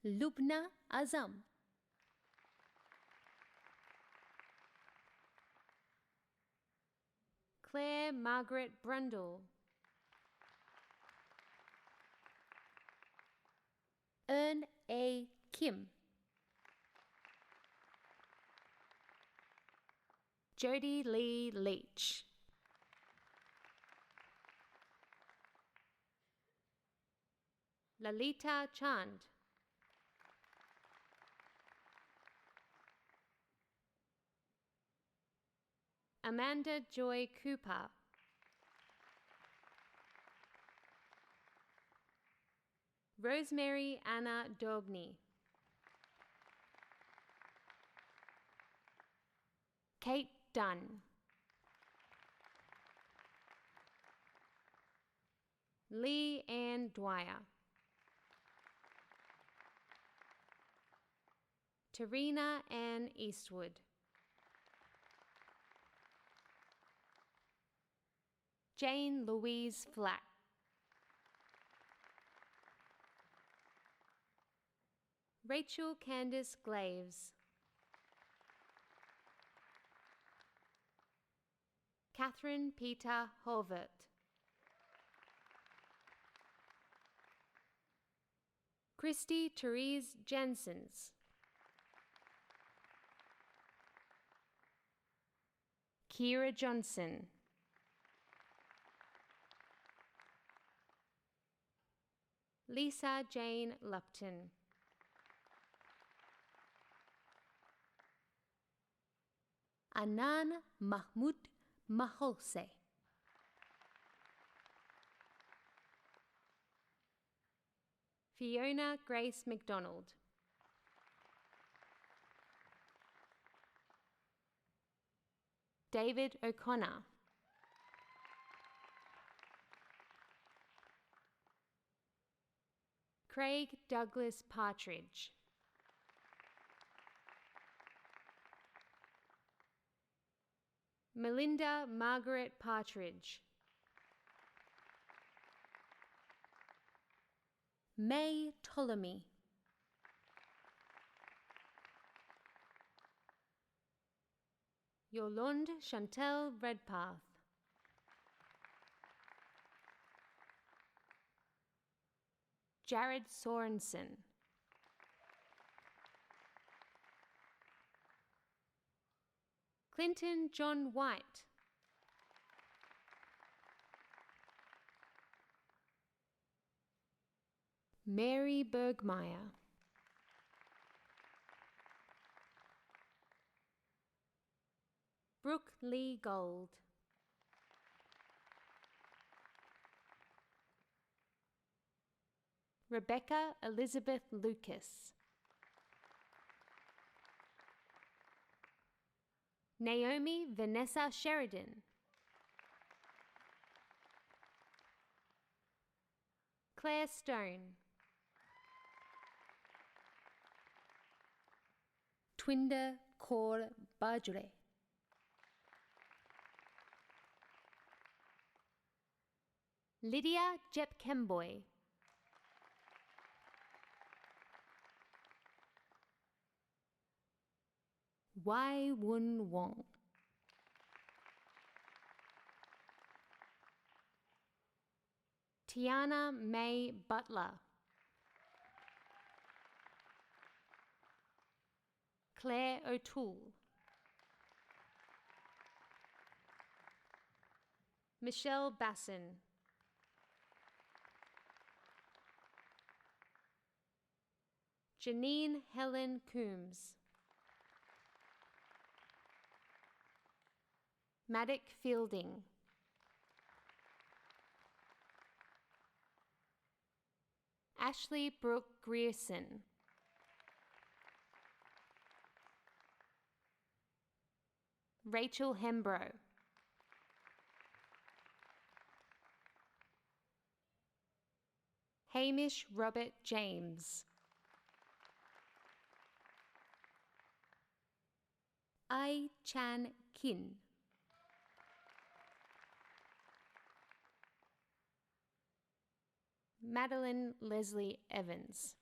Lubna Azam. Claire Margaret Brundle. Eun A. Kim. Jody Lee Leach. Lalita Chand. Amanda Joy Cooper. Rosemary Anna Dobney. Kate Dunn. Lee Ann Dwyer. Tarina Ann Eastwood. Jane Louise Flack. Rachel Candice Glaves. Catherine Peter Horvath. Christy Therese Jensens. Kira Johnson. Lisa Jane Lupton. Anan Mahmoud Mahose. Fiona Grace McDonald. David O'Connor. Craig Douglas Partridge. Melinda Margaret Partridge. May Ptolemy. Yolande Chantel Redpath. Jared Sorensen. Clinton John White. Mary Bergmeyer. Brooke Lee Gold. Rebecca Elizabeth Lucas. Naomi Vanessa Sheridan. Claire Stone. Twinder Kaur Bajre. Lydia Jep Kemboy. Wai Wun Wong. Tiana May Butler. Claire O'Toole, Michelle Basson, Janine Helen Coombs, Maddock Fielding, Ashley Brooke Grierson, Rachel Hembrow, Hamish Robert James, Ai Chan Kin, Madeline Leslie Evans,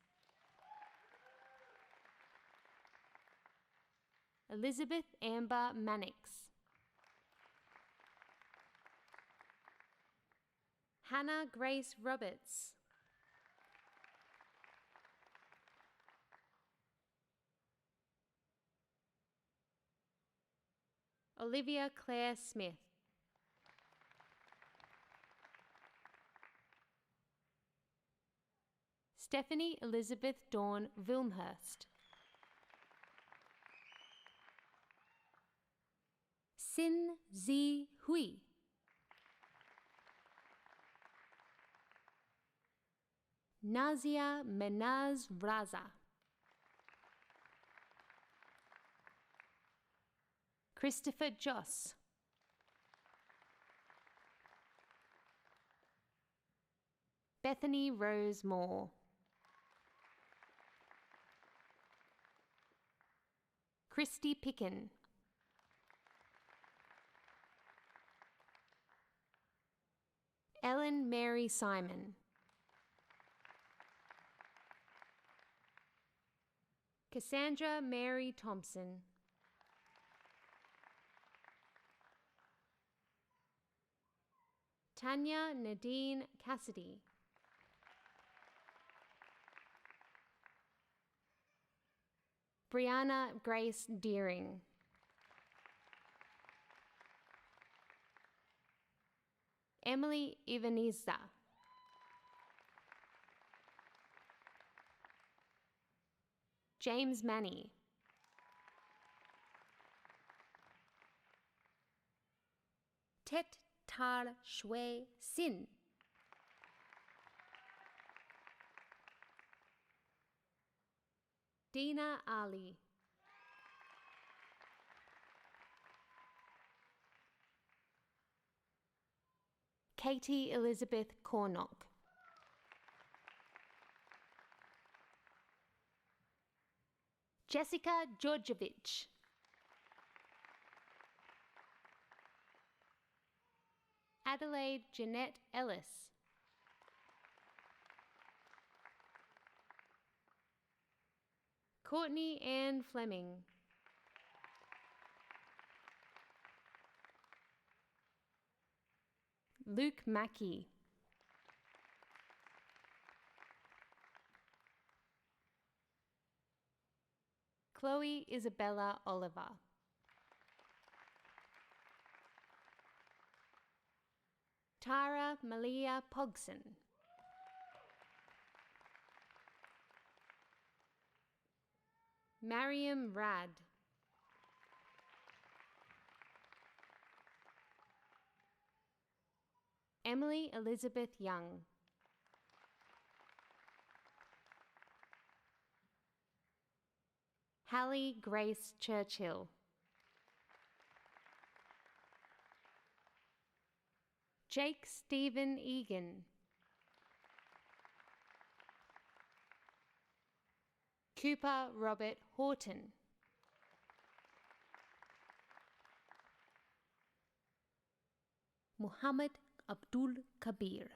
Elizabeth Amber Mannix, Hannah Grace Roberts, Olivia Claire Smith, Stephanie Elizabeth Dawn Vilmhurst, Sin Zi Hui, Nazia Menaz Raza, Christopher Joss, Bethany Rose Moore, Christy Picken, Ellen Mary Simon, Cassandra Mary Thompson, Tanya Nadine Cassidy, Brianna Grace Deering, Emily Ivaniza, James Manny, Tet Tar Shui Sin, Dina Ali, Katie Elizabeth Cornock, Jessica Georgievich, Adelaide Jeanette Ellis, Courtney Ann Fleming, Luke Mackey, Chloe Isabella Oliver, Tara Malia Pogson, Mariam Rad, Emily Elizabeth Young, Hallie Grace Churchill, Jake Stephen Egan, Cooper Robert Horton, Muhammad Abdul Kabir,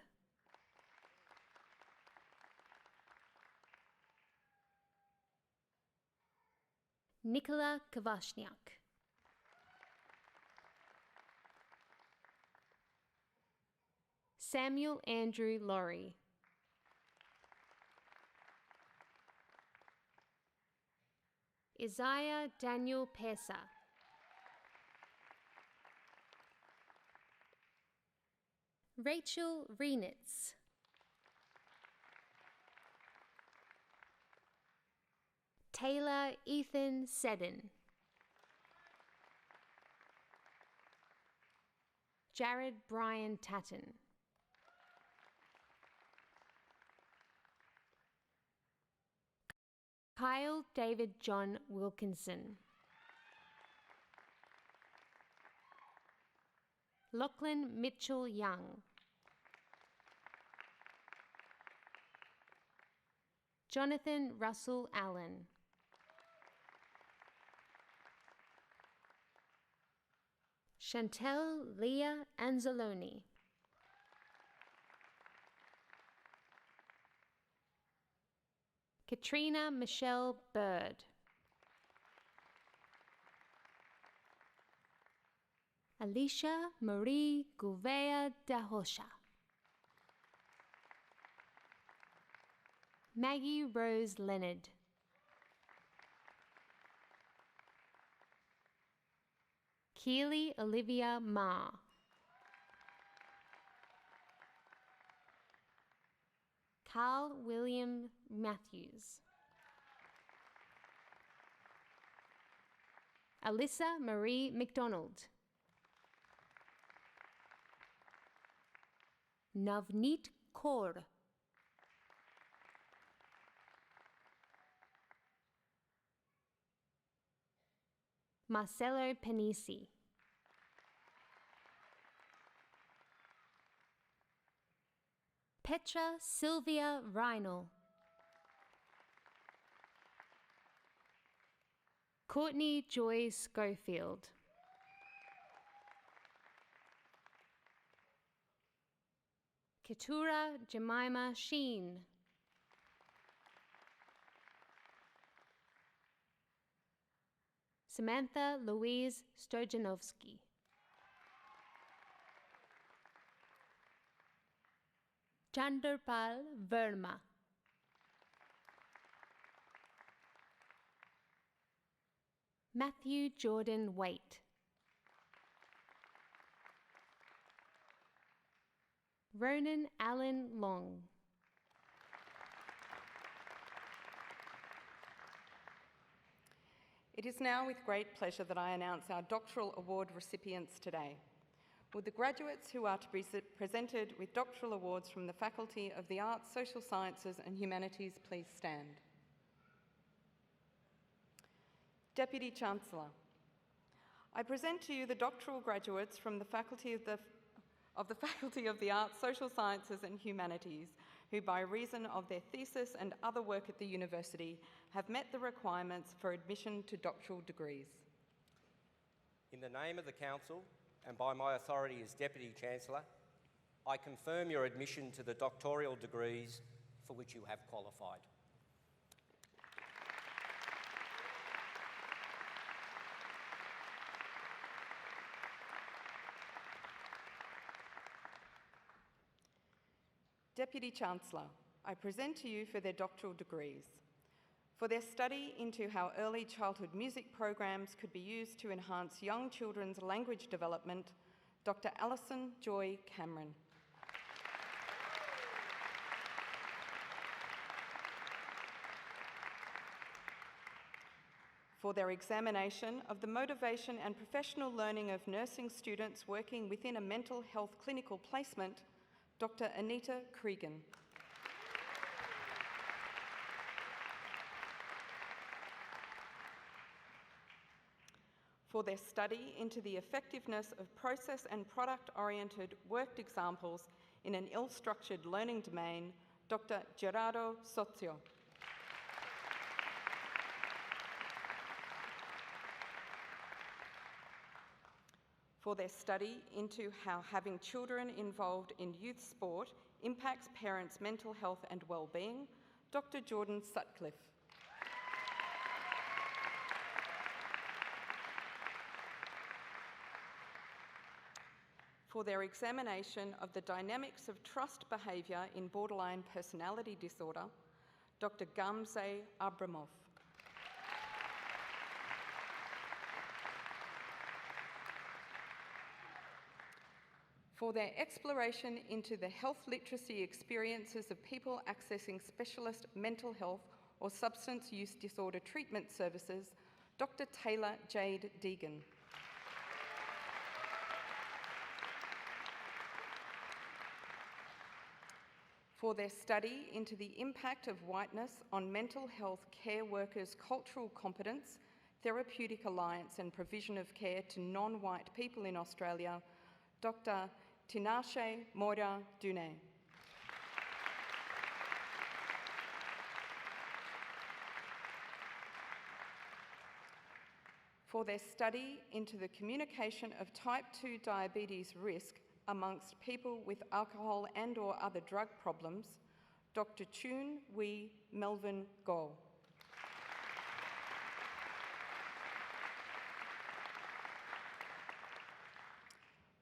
Nikola Kvashniak, Samuel Andrew Laurie, Isaiah Daniel Pesa. Rachel Renitz. Taylor Ethan Seddon. Jared Brian Tatton. Kyle David John Wilkinson. Lachlan Mitchell Young. Jonathan Russell Allen. Chantel Leah Anzalone. Katrina Michelle Bird. Alicia Marie Gouveia da Rocha. Maggie Rose Leonard. Keely Olivia Ma. Carl William Matthews. Alyssa Marie McDonald. Navneet Kaur. Marcelo Panisi. Petra Sylvia Reinl. Courtney Joy Schofield. Keturah Jemima Sheen. Samantha Louise Stojanovsky. Chanderpal Verma. Matthew Jordan Waite. Ronan Allen Long. It is now with great pleasure that I announce our doctoral award recipients today. Would the graduates who are to be presented with doctoral awards from the Faculty of the Arts, Social Sciences and Humanities please stand? Deputy Chancellor, I present to you the doctoral graduates from the Faculty of the Arts, Social Sciences and Humanities, who by reason of their thesis and other work at the university have met the requirements for admission to doctoral degrees. In the name of the Council, and by my authority as Deputy Chancellor, I confirm your admission to the doctoral degrees for which you have qualified. Deputy Chancellor, I present to you for their doctoral degrees. For their study into how early childhood music programs could be used to enhance young children's language development, Dr. Alison Joy Cameron. For their examination of the motivation and professional learning of nursing students working within a mental health clinical placement, Dr. Anita Cregan. For their study into the effectiveness of process and product-oriented worked examples in an ill-structured learning domain, Dr. Gerardo Sozio. For their study into how having children involved in youth sport impacts parents' mental health and well-being, Dr. Jordan Sutcliffe. For their examination of the dynamics of trust behaviour in borderline personality disorder, Dr. Gamze Abramov. for their exploration into the health literacy experiences of people accessing specialist mental health or substance use disorder treatment services, Dr. Taylor Jade Deegan. For their study into the impact of whiteness on mental health care workers' cultural competence, therapeutic alliance and provision of care to non-white people in Australia, Dr. Tinashe Moira Dune. For their study into the communication of type 2 diabetes risk amongst people with alcohol and/or other drug problems, Dr. Chun Wee Melvin Goh.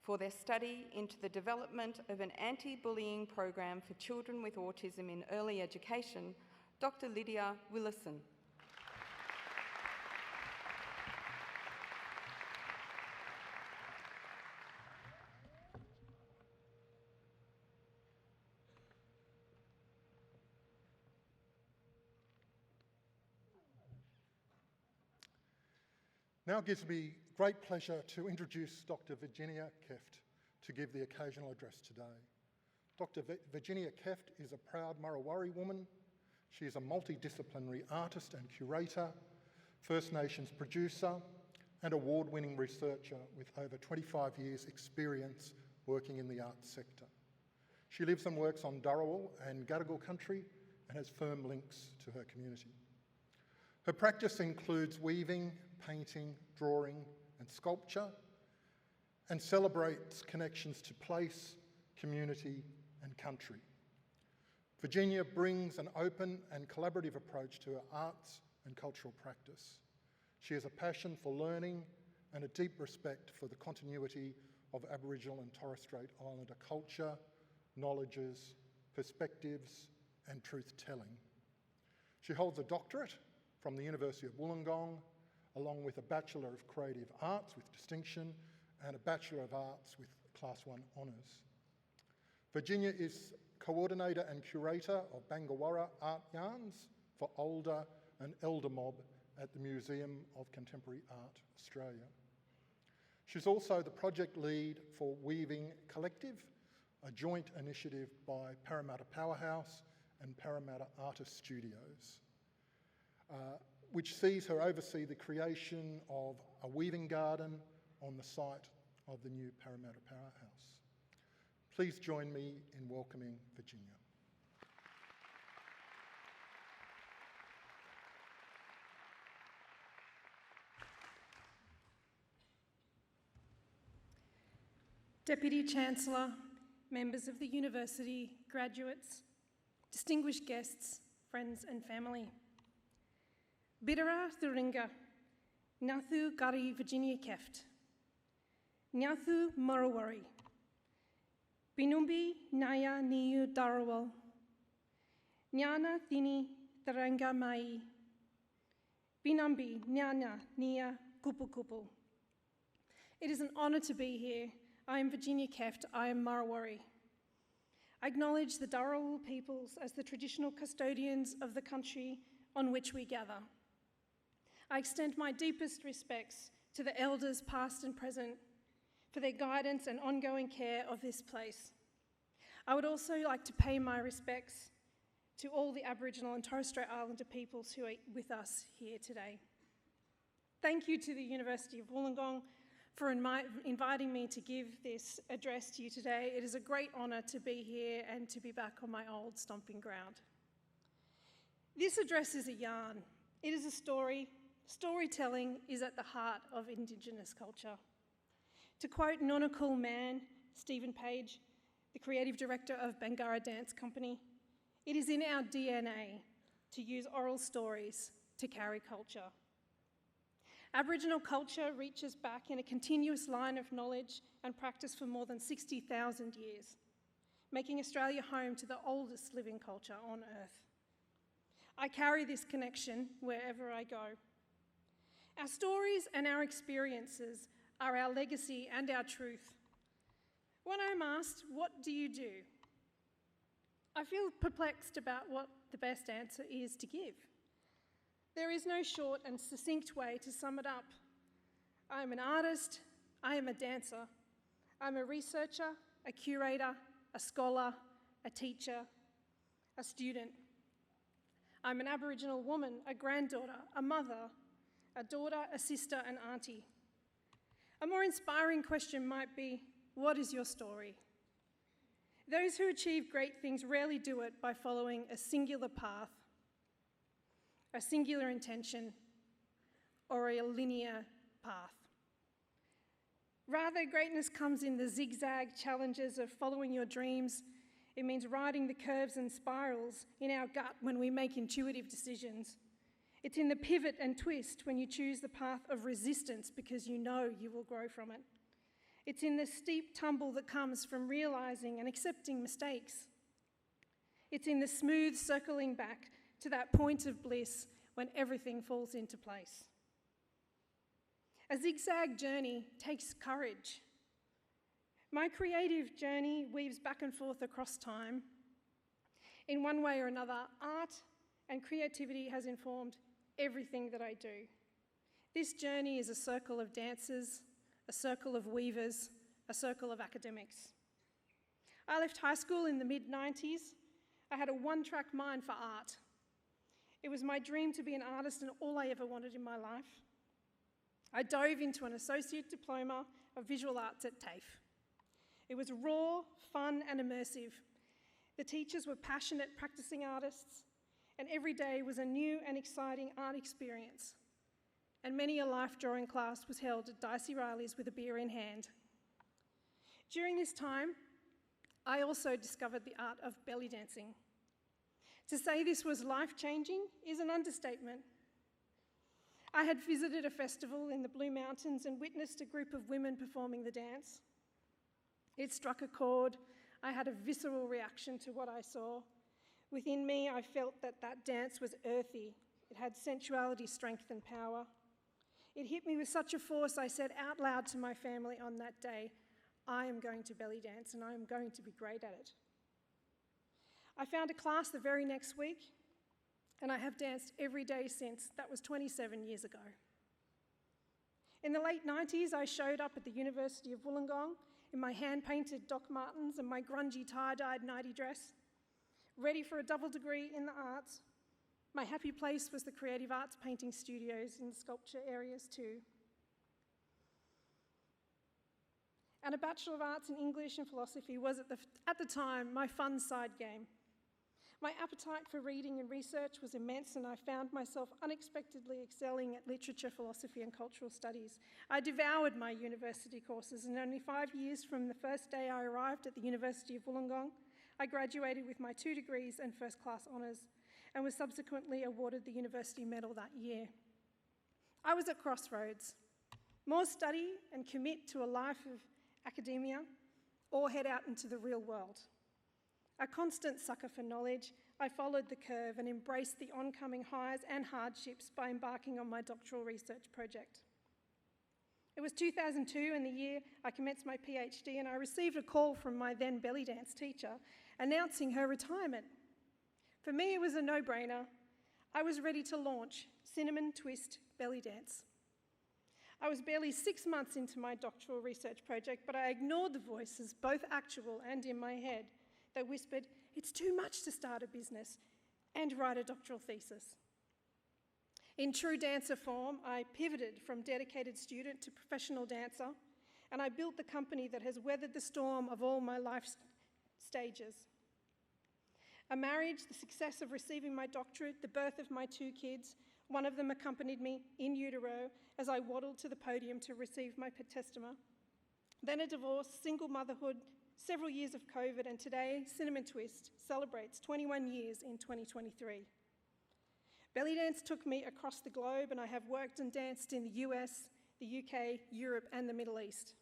For their study into the development of an anti-bullying program for children with autism in early education, Dr. Lydia Willison. Now it gives me great pleasure to introduce Dr. Virginia Keft to give the occasional address today. Dr. Virginia Keft is a proud Murrawarri woman. She is a multidisciplinary artist and curator, First Nations producer, and award-winning researcher with over 25 years' experience working in the arts sector. She lives and works on Dharawal and Gadigal country and has firm links to her community. Her practice includes weaving, painting, drawing, and sculpture, and celebrates connections to place, community, and country. Virginia brings an open and collaborative approach to her arts and cultural practice. She has a passion for learning and a deep respect for the continuity of Aboriginal and Torres Strait Islander culture, knowledges, perspectives, and truth-telling. She holds a doctorate from the University of Wollongong, along with a Bachelor of Creative Arts with distinction and a Bachelor of Arts with Class 1 honours. Virginia is coordinator and curator of Bangawarra Art Yarns for older and elder mob at the Museum of Contemporary Art Australia. She's also the project lead for Weaving Collective, a joint initiative by Parramatta Powerhouse and Parramatta Artist Studios, which sees her oversee the creation of a weaving garden on the site of the new Parramatta Powerhouse. Please join me in welcoming Virginia. Deputy Chancellor, members of the University, graduates, distinguished guests, friends and family. Bidara Thuringa, Nathu Gari Virginia Keft, Nyathu Murrawarri, Binumbi Naya Niu Dharawal, Nyana Thini Tharanga Mai, Binumbi Nyana Nia Kupu Kupu. It is an honour to be here. I am Virginia Keft, I am Murrawarri. I acknowledge the Dharawal peoples as the traditional custodians of the country on which we gather. I extend my deepest respects to the elders past and present for their guidance and ongoing care of this place. I would also like to pay my respects to all the Aboriginal and Torres Strait Islander peoples who are with us here today. Thank you to the University of Wollongong for inviting me to give this address to you today. It is a great honour to be here and to be back on my old stomping ground. This address is a yarn. It is a story. Storytelling is at the heart of Indigenous culture. To quote Nona Cool Man, Stephen Page, the creative director of Bangarra Dance Company, it is in our DNA to use oral stories to carry culture. Aboriginal culture reaches back in a continuous line of knowledge and practice for more than 60,000 years, making Australia home to the oldest living culture on Earth. I carry this connection wherever I go. Our stories and our experiences are our legacy and our truth. When I'm asked, what do you do? I feel perplexed about what the best answer is to give. There is no short and succinct way to sum it up. I am an artist, I am a dancer, I'm a researcher, a curator, a scholar, a teacher, a student. I'm an Aboriginal woman, a granddaughter, a mother, a daughter, a sister, an auntie. A more inspiring question might be, what is your story? Those who achieve great things rarely do it by following a singular path, a singular intention, or a linear path. Rather, greatness comes in the zigzag challenges of following your dreams. It means riding the curves and spirals in our gut when we make intuitive decisions. It's in the pivot and twist when you choose the path of resistance because you know you will grow from it. It's in the steep tumble that comes from realising and accepting mistakes. It's in the smooth circling back to that point of bliss when everything falls into place. A zigzag journey takes courage. My creative journey weaves back and forth across time. In one way or another, art and creativity has informed everything that I do. This journey is a circle of dancers, a circle of weavers, a circle of academics. I left high school in the mid-90s. I had a one-track mind for art. It was my dream to be an artist and all I ever wanted in my life. I dove into an associate diploma of visual arts at TAFE. It was raw, fun and immersive. The teachers were passionate practicing artists, and every day was a new and exciting art experience. And many a life drawing class was held at Dicey Riley's with a beer in hand. During this time, I also discovered the art of belly dancing. To say this was life-changing is an understatement. I had visited a festival in the Blue Mountains and witnessed a group of women performing the dance. It struck a chord. I had a visceral reaction to what I saw. Within me, I felt that that dance was earthy. It had sensuality, strength, and power. It hit me with such a force, I said out loud to my family on that day, I am going to belly dance and I am going to be great at it. I found a class the very next week and I have danced every day since. That was 27 years ago. In the late 90s, I showed up at the University of Wollongong in my hand-painted Doc Martens and my grungy tie-dyed nighty dress, ready for a double degree in the arts. My happy place was the creative arts painting studios in the sculpture areas too. And a Bachelor of Arts in English and Philosophy was at the time my fun side game. My appetite for reading and research was immense and I found myself unexpectedly excelling at literature, philosophy and cultural studies. I devoured my university courses and only 5 years from the first day I arrived at the University of Wollongong, I graduated with my 2 degrees and first-class honours and was subsequently awarded the University Medal that year. I was at crossroads. More study and commit to a life of academia or head out into the real world. A constant sucker for knowledge, I followed the curve and embraced the oncoming highs and hardships by embarking on my doctoral research project. It was 2002 and the year I commenced my PhD and I received a call from my then belly dance teacher announcing her retirement. For me, it was a no-brainer. I was ready to launch Cinnamon Twist Belly Dance. I was barely 6 months into my doctoral research project, but I ignored the voices, both actual and in my head, that whispered, it's too much to start a business and write a doctoral thesis. In true dancer form, I pivoted from dedicated student to professional dancer, and I built the company that has weathered the storm of all my life stages. A marriage, the success of receiving my doctorate, the birth of my 2 kids, one of them accompanied me in utero as I waddled to the podium to receive my testama. Then a divorce, single motherhood, several years of COVID, and today, Cinnamon Twist celebrates 21 years in 2023. Belly dance took me across the globe, and I have worked and danced in the US, the UK, Europe, and the Middle East.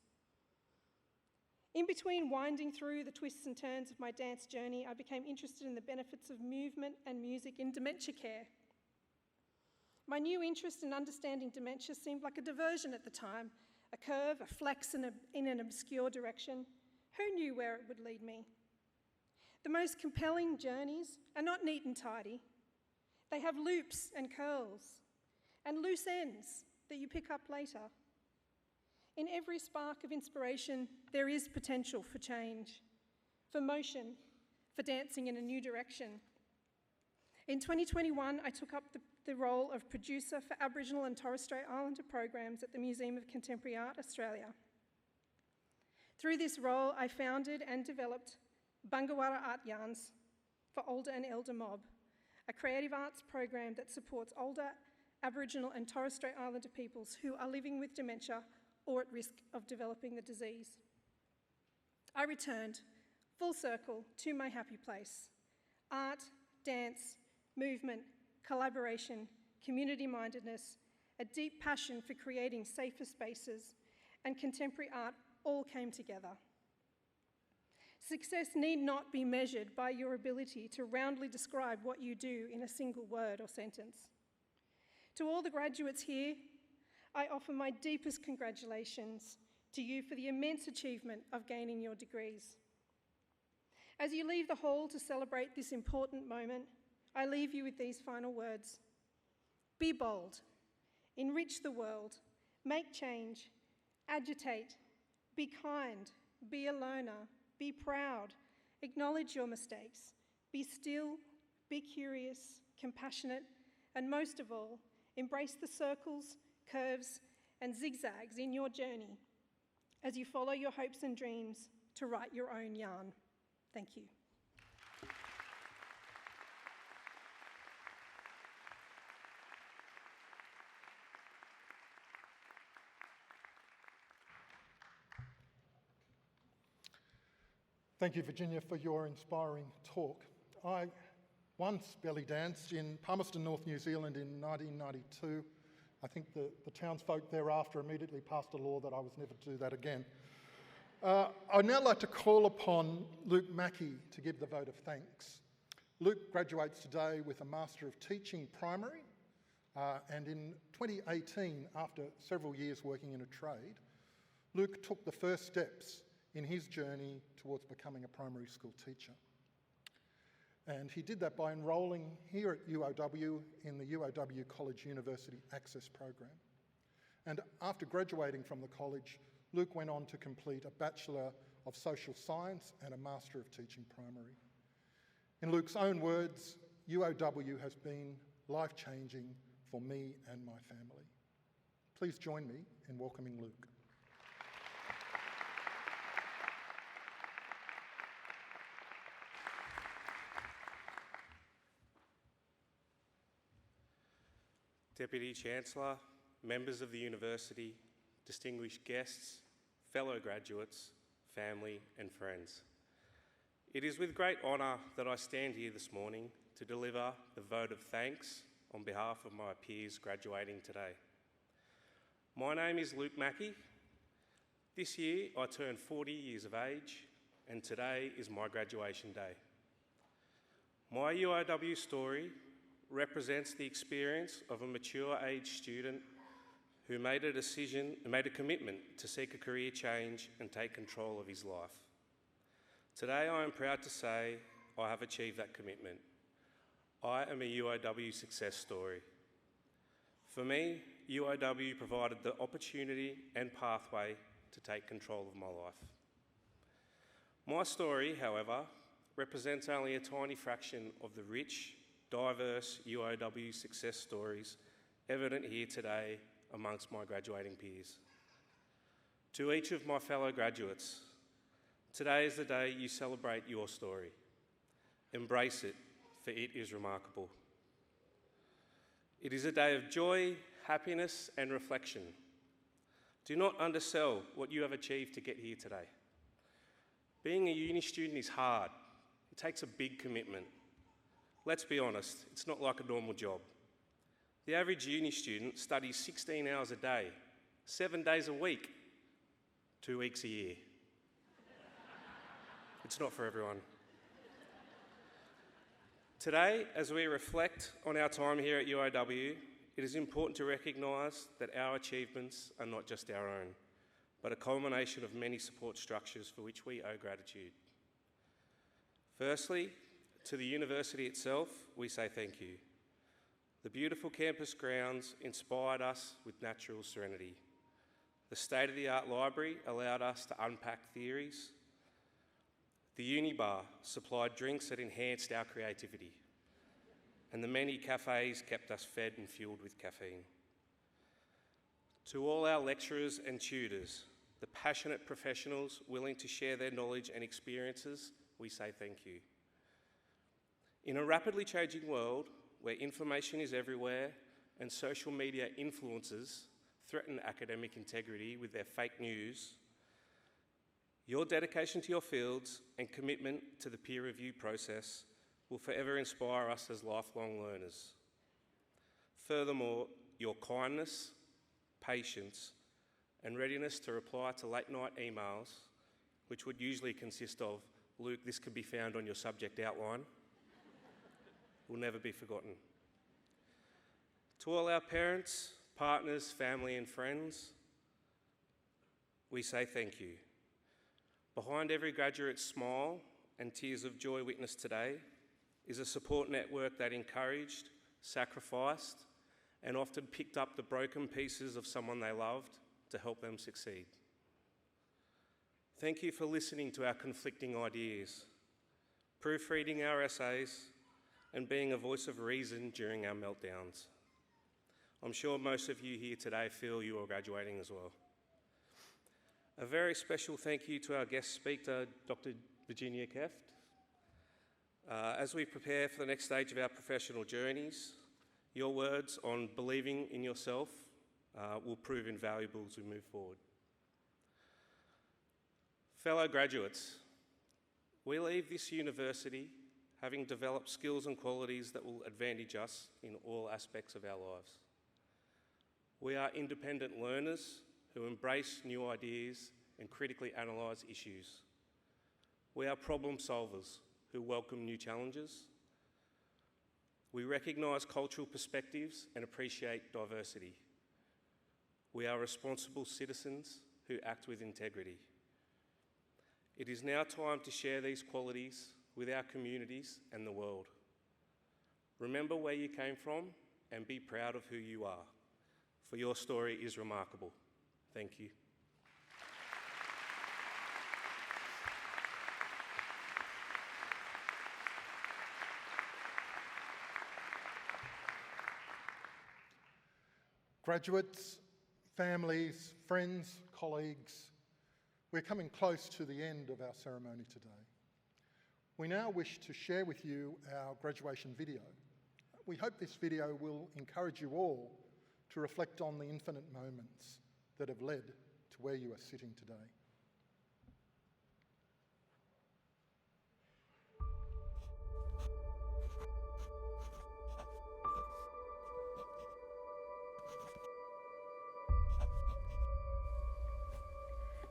In between winding through the twists and turns of my dance journey, I became interested in the benefits of movement and music in dementia care. My new interest in understanding dementia seemed like a diversion at the time, a curve, a flex in an obscure direction, Who knew where it would lead me? The most compelling journeys are not neat and tidy. They have loops and curls and loose ends that you pick up later. In every spark of inspiration, there is potential for change, for motion, for dancing in a new direction. In 2021, I took up the role of producer for Aboriginal and Torres Strait Islander programs at the Museum of Contemporary Art Australia. Through this role, I founded and developed Bangawara Art Yarns for Older and Elder Mob, a creative arts program that supports older Aboriginal and Torres Strait Islander peoples who are living with dementia or at risk of developing the disease. I returned full circle to my happy place. Art, dance, movement, collaboration, community-mindedness, a deep passion for creating safer spaces, and contemporary art all came together. Success need not be measured by your ability to roundly describe what you do in a single word or sentence. To all the graduates here, I offer my deepest congratulations to you for the immense achievement of gaining your degrees. As you leave the hall to celebrate this important moment, I leave you with these final words. Be bold, enrich the world, make change, agitate, be kind, be a loner, be proud, acknowledge your mistakes, be still, be curious, compassionate, and most of all, embrace the circles, curves, and zigzags in your journey as you follow your hopes and dreams to write your own yarn. Thank you. Thank you, Virginia, for your inspiring talk. I once belly danced in Palmerston North, New Zealand in 1992. I think the townsfolk thereafter immediately passed a law that I was never to do that again. I'd now like to call upon Luke Mackey to give the vote of thanks. Luke graduates today with a Master of Teaching Primary, and in 2018, after several years working in a trade, Luke took the first steps in his journey towards becoming a primary school teacher. And he did that by enrolling here at UOW in the UOW College University Access Program. And after graduating from the college, Luke went on to complete a Bachelor of Social Science and a Master of Teaching Primary. In Luke's own words, UOW has been life-changing for me and my family. Please join me in welcoming Luke. Deputy Chancellor, members of the university, distinguished guests, fellow graduates, family and friends. It is with great honour that I stand here this morning to deliver the vote of thanks on behalf of my peers graduating today. My name is Luke Mackey. This year I turn 40 years of age and today is my graduation day. My UOW story represents the experience of a mature age student who made a commitment to seek a career change and take control of his life. Today I am proud to say I have achieved that commitment. I am a UOW success story. For me, UOW provided the opportunity and pathway to take control of my life. My story, however, represents only a tiny fraction of the rich, diverse UOW success stories evident here today amongst my graduating peers. To each of my fellow graduates, today is the day you celebrate your story. Embrace it, for it is remarkable. It is a day of joy, happiness and reflection. Do not undersell what you have achieved to get here today. Being a uni student is hard. It takes a big commitment. Let's be honest, it's not like a normal job. The average uni student studies 16 hours a day, 7 days a week, 2 weeks a year. It's not for everyone. Today, as we reflect on our time here at UOW, it is important to recognise that our achievements are not just our own, but a culmination of many support structures for which we owe gratitude. Firstly, to the university itself, we say thank you. The beautiful campus grounds inspired us with natural serenity. The state-of-the-art library allowed us to unpack theories. The uni bar supplied drinks that enhanced our creativity. And the many cafes kept us fed and fueled with caffeine. To all our lecturers and tutors, the passionate professionals willing to share their knowledge and experiences, we say thank you. In a rapidly changing world where information is everywhere and social media influencers threaten academic integrity with their fake news, your dedication to your fields and commitment to the peer review process will forever inspire us as lifelong learners. Furthermore, your kindness, patience, and readiness to reply to late-night emails, which would usually consist of, "Luke, this could be found on your subject outline," will never be forgotten. To all our parents, partners, family, and friends, we say thank you. Behind every graduate's smile and tears of joy witnessed today is a support network that encouraged, sacrificed, and often picked up the broken pieces of someone they loved to help them succeed. Thank you for listening to our conflicting ideas, proofreading our essays, and being a voice of reason during our meltdowns. I'm sure most of you here today feel you are graduating as well. A very special thank you to our guest speaker, Dr. Virginia Keft. As we prepare for the next stage of our professional journeys, your words on believing in yourself will prove invaluable as we move forward. Fellow graduates, we leave this university having developed skills and qualities that will advantage us in all aspects of our lives. We are independent learners who embrace new ideas and critically analyse issues. We are problem solvers who welcome new challenges. We recognise cultural perspectives and appreciate diversity. We are responsible citizens who act with integrity. It is now time to share these qualities with our communities and the world. Remember where you came from and be proud of who you are, for your story is remarkable. Thank you. Graduates, families, friends, colleagues, we're coming close to the end of our ceremony today. We now wish to share with you our graduation video. We hope this video will encourage you all to reflect on the infinite moments that have led to where you are sitting today.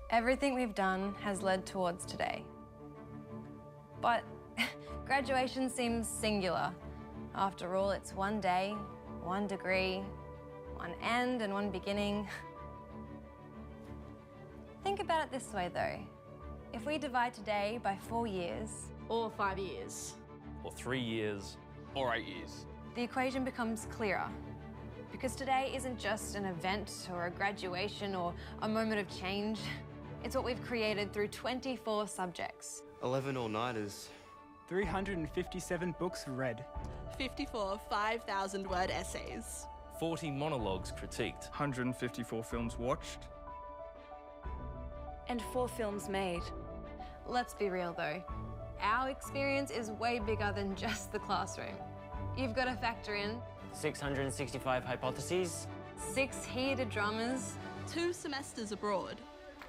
Everything we've done has led towards today. But graduation seems singular. After all, it's one day, one degree, one end and one beginning. Think about it this way though. If we divide today by 4 years, or 5 years, or 3 years, or 8 years, the equation becomes clearer. Because today isn't just an event or a graduation or a moment of change. It's what we've created through 24 subjects. 11 all-nighters. 357 books read. 54 5,000-word essays. 40 monologues critiqued. 154 films watched. And 4 films made. Let's be real though. Our experience is way bigger than just the classroom. You've got to factor in 665 hypotheses, 6 heated dramas, 2 semesters abroad,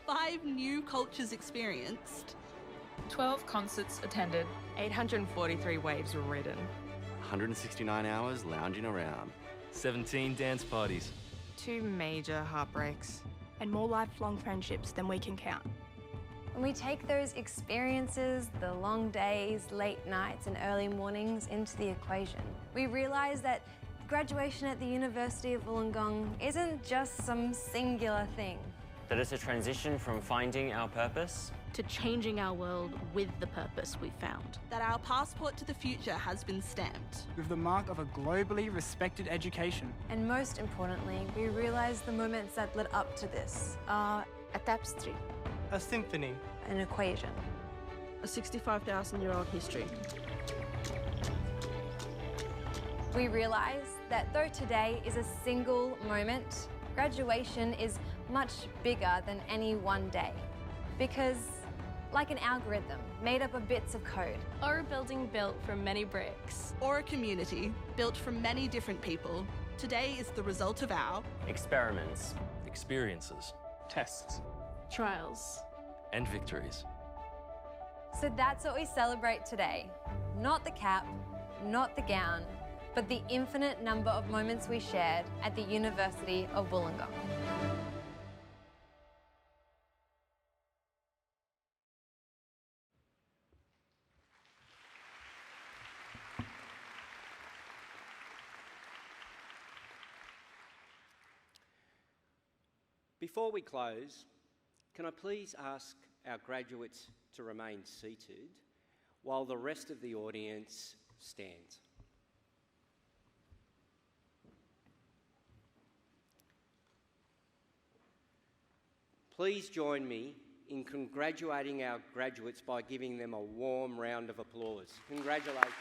5 new cultures experienced, 12 concerts attended, 843 waves were ridden, 169 hours lounging around, 17 dance parties, 2 major heartbreaks, and more lifelong friendships than we can count. When we take those experiences, the long days, late nights and early mornings into the equation, we realise that graduation at the University of Wollongong isn't just some singular thing. That it's a transition from finding our purpose to changing our world with the purpose we found. That our passport to the future has been stamped. with the mark of a globally respected education. And most importantly, we realise the moments that led up to this are a tapestry, a symphony, an equation, a 65,000-year-old history. We realise that though today is a single moment, graduation is much bigger than any one day. Because, like an algorithm made up of bits of code, or a building built from many bricks, or a community built from many different people, today is the result of our Experiments, experiences, Tests. trials. and victories. So that's what we celebrate today. Not the cap, not the gown, but the infinite number of moments we shared at the University of Wollongong. Before we close, can I please ask our graduates to remain seated while the rest of the audience stands? Please join me in congratulating our graduates by giving them a warm round of applause. Congratulations.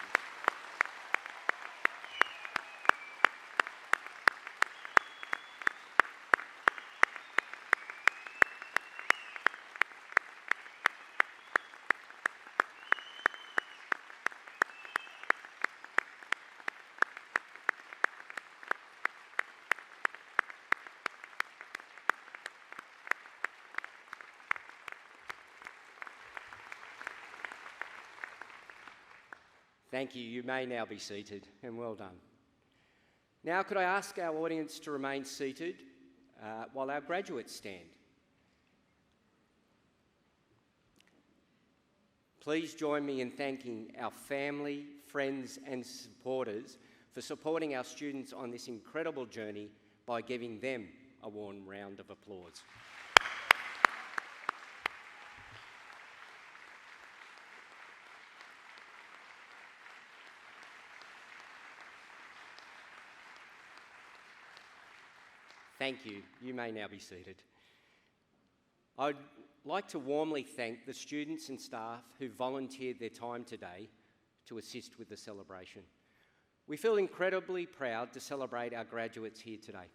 Thank you. You may now be seated, and well done. Now, could I ask our audience to remain seated while our graduates stand? Please join me in thanking our family, friends, and supporters for supporting our students on this incredible journey by giving them a warm round of applause. Thank you. You may now be seated. I'd like to warmly thank the students and staff who volunteered their time today to assist with the celebration. We feel incredibly proud to celebrate our graduates here today.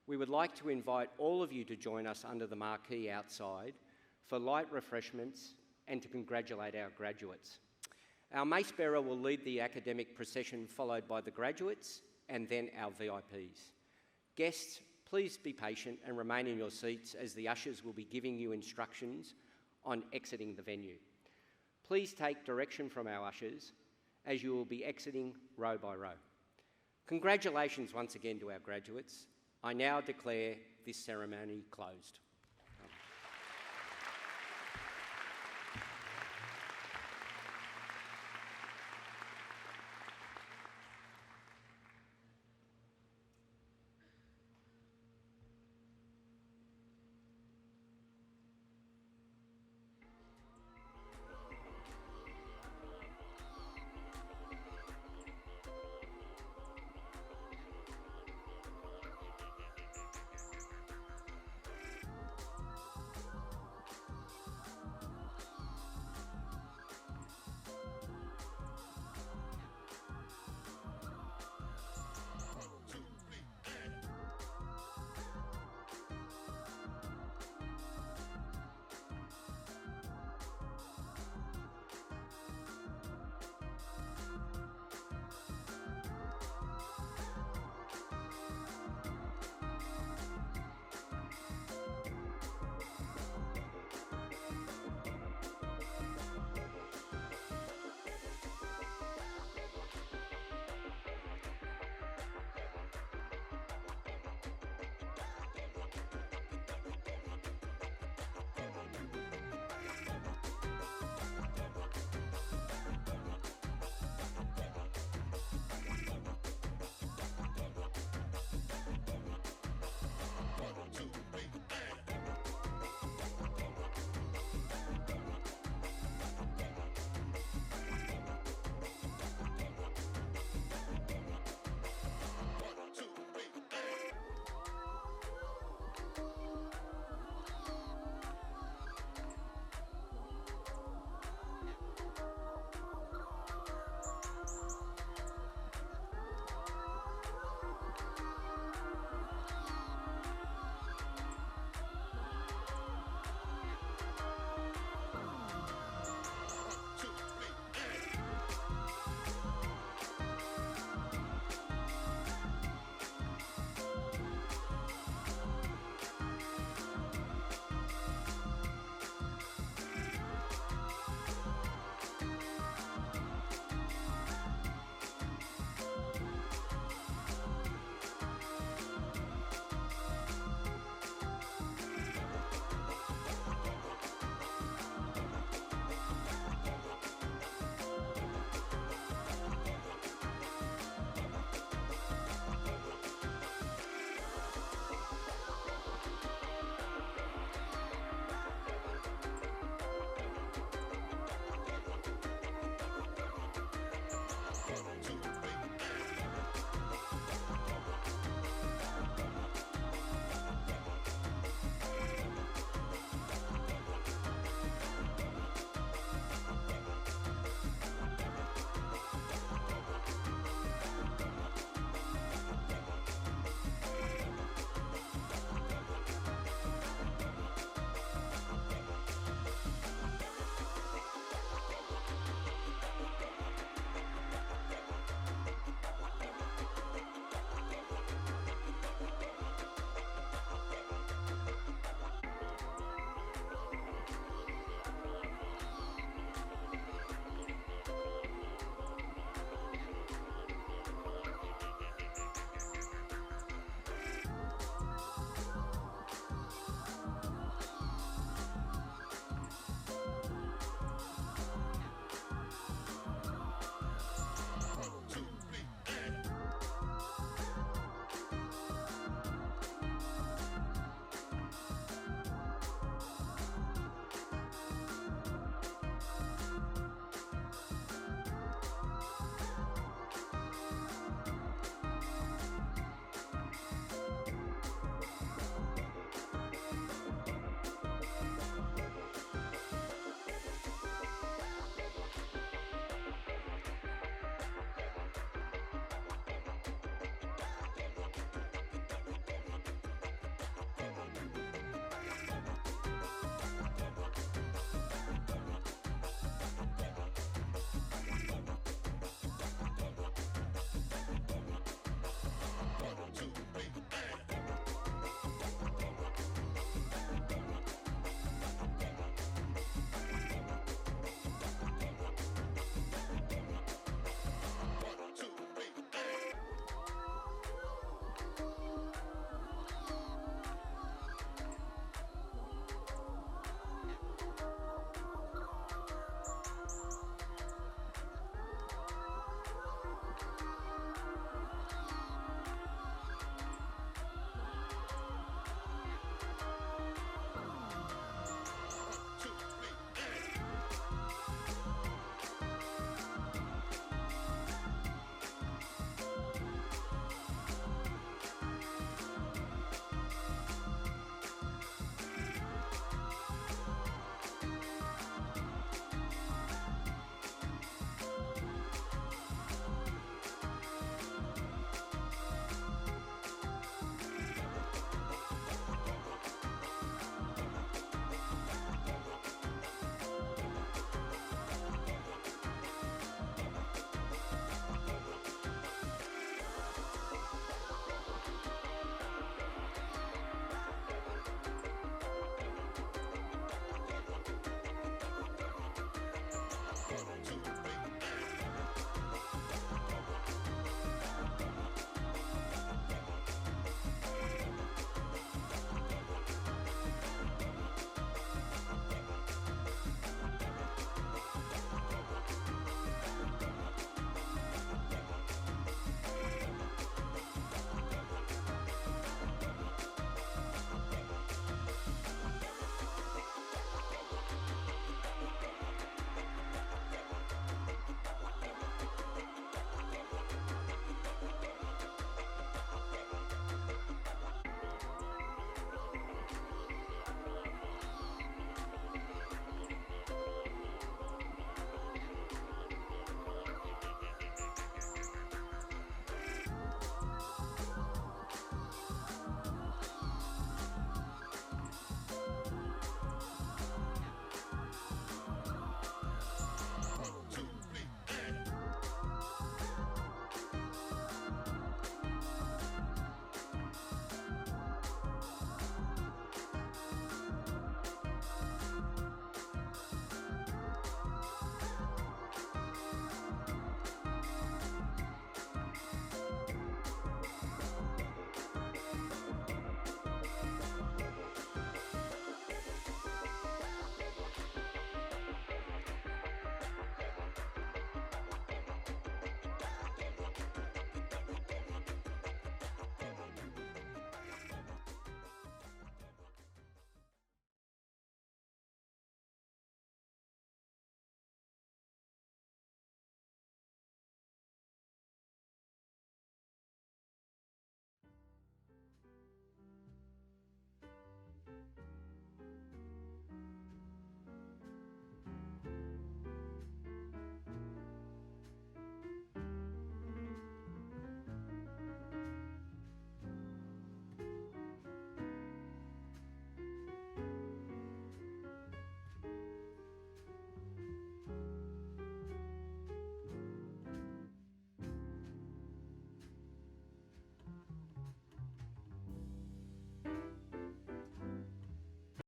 We would like to invite all of you to join us under the marquee outside for light refreshments and to congratulate our graduates. Our mace bearer will lead the academic procession, followed by the graduates and then our VIPs. Guests, please be patient and remain in your seats as the ushers will be giving you instructions on exiting the venue. Please take direction from our ushers as you will be exiting row by row. Congratulations once again to our graduates. I now declare this ceremony closed.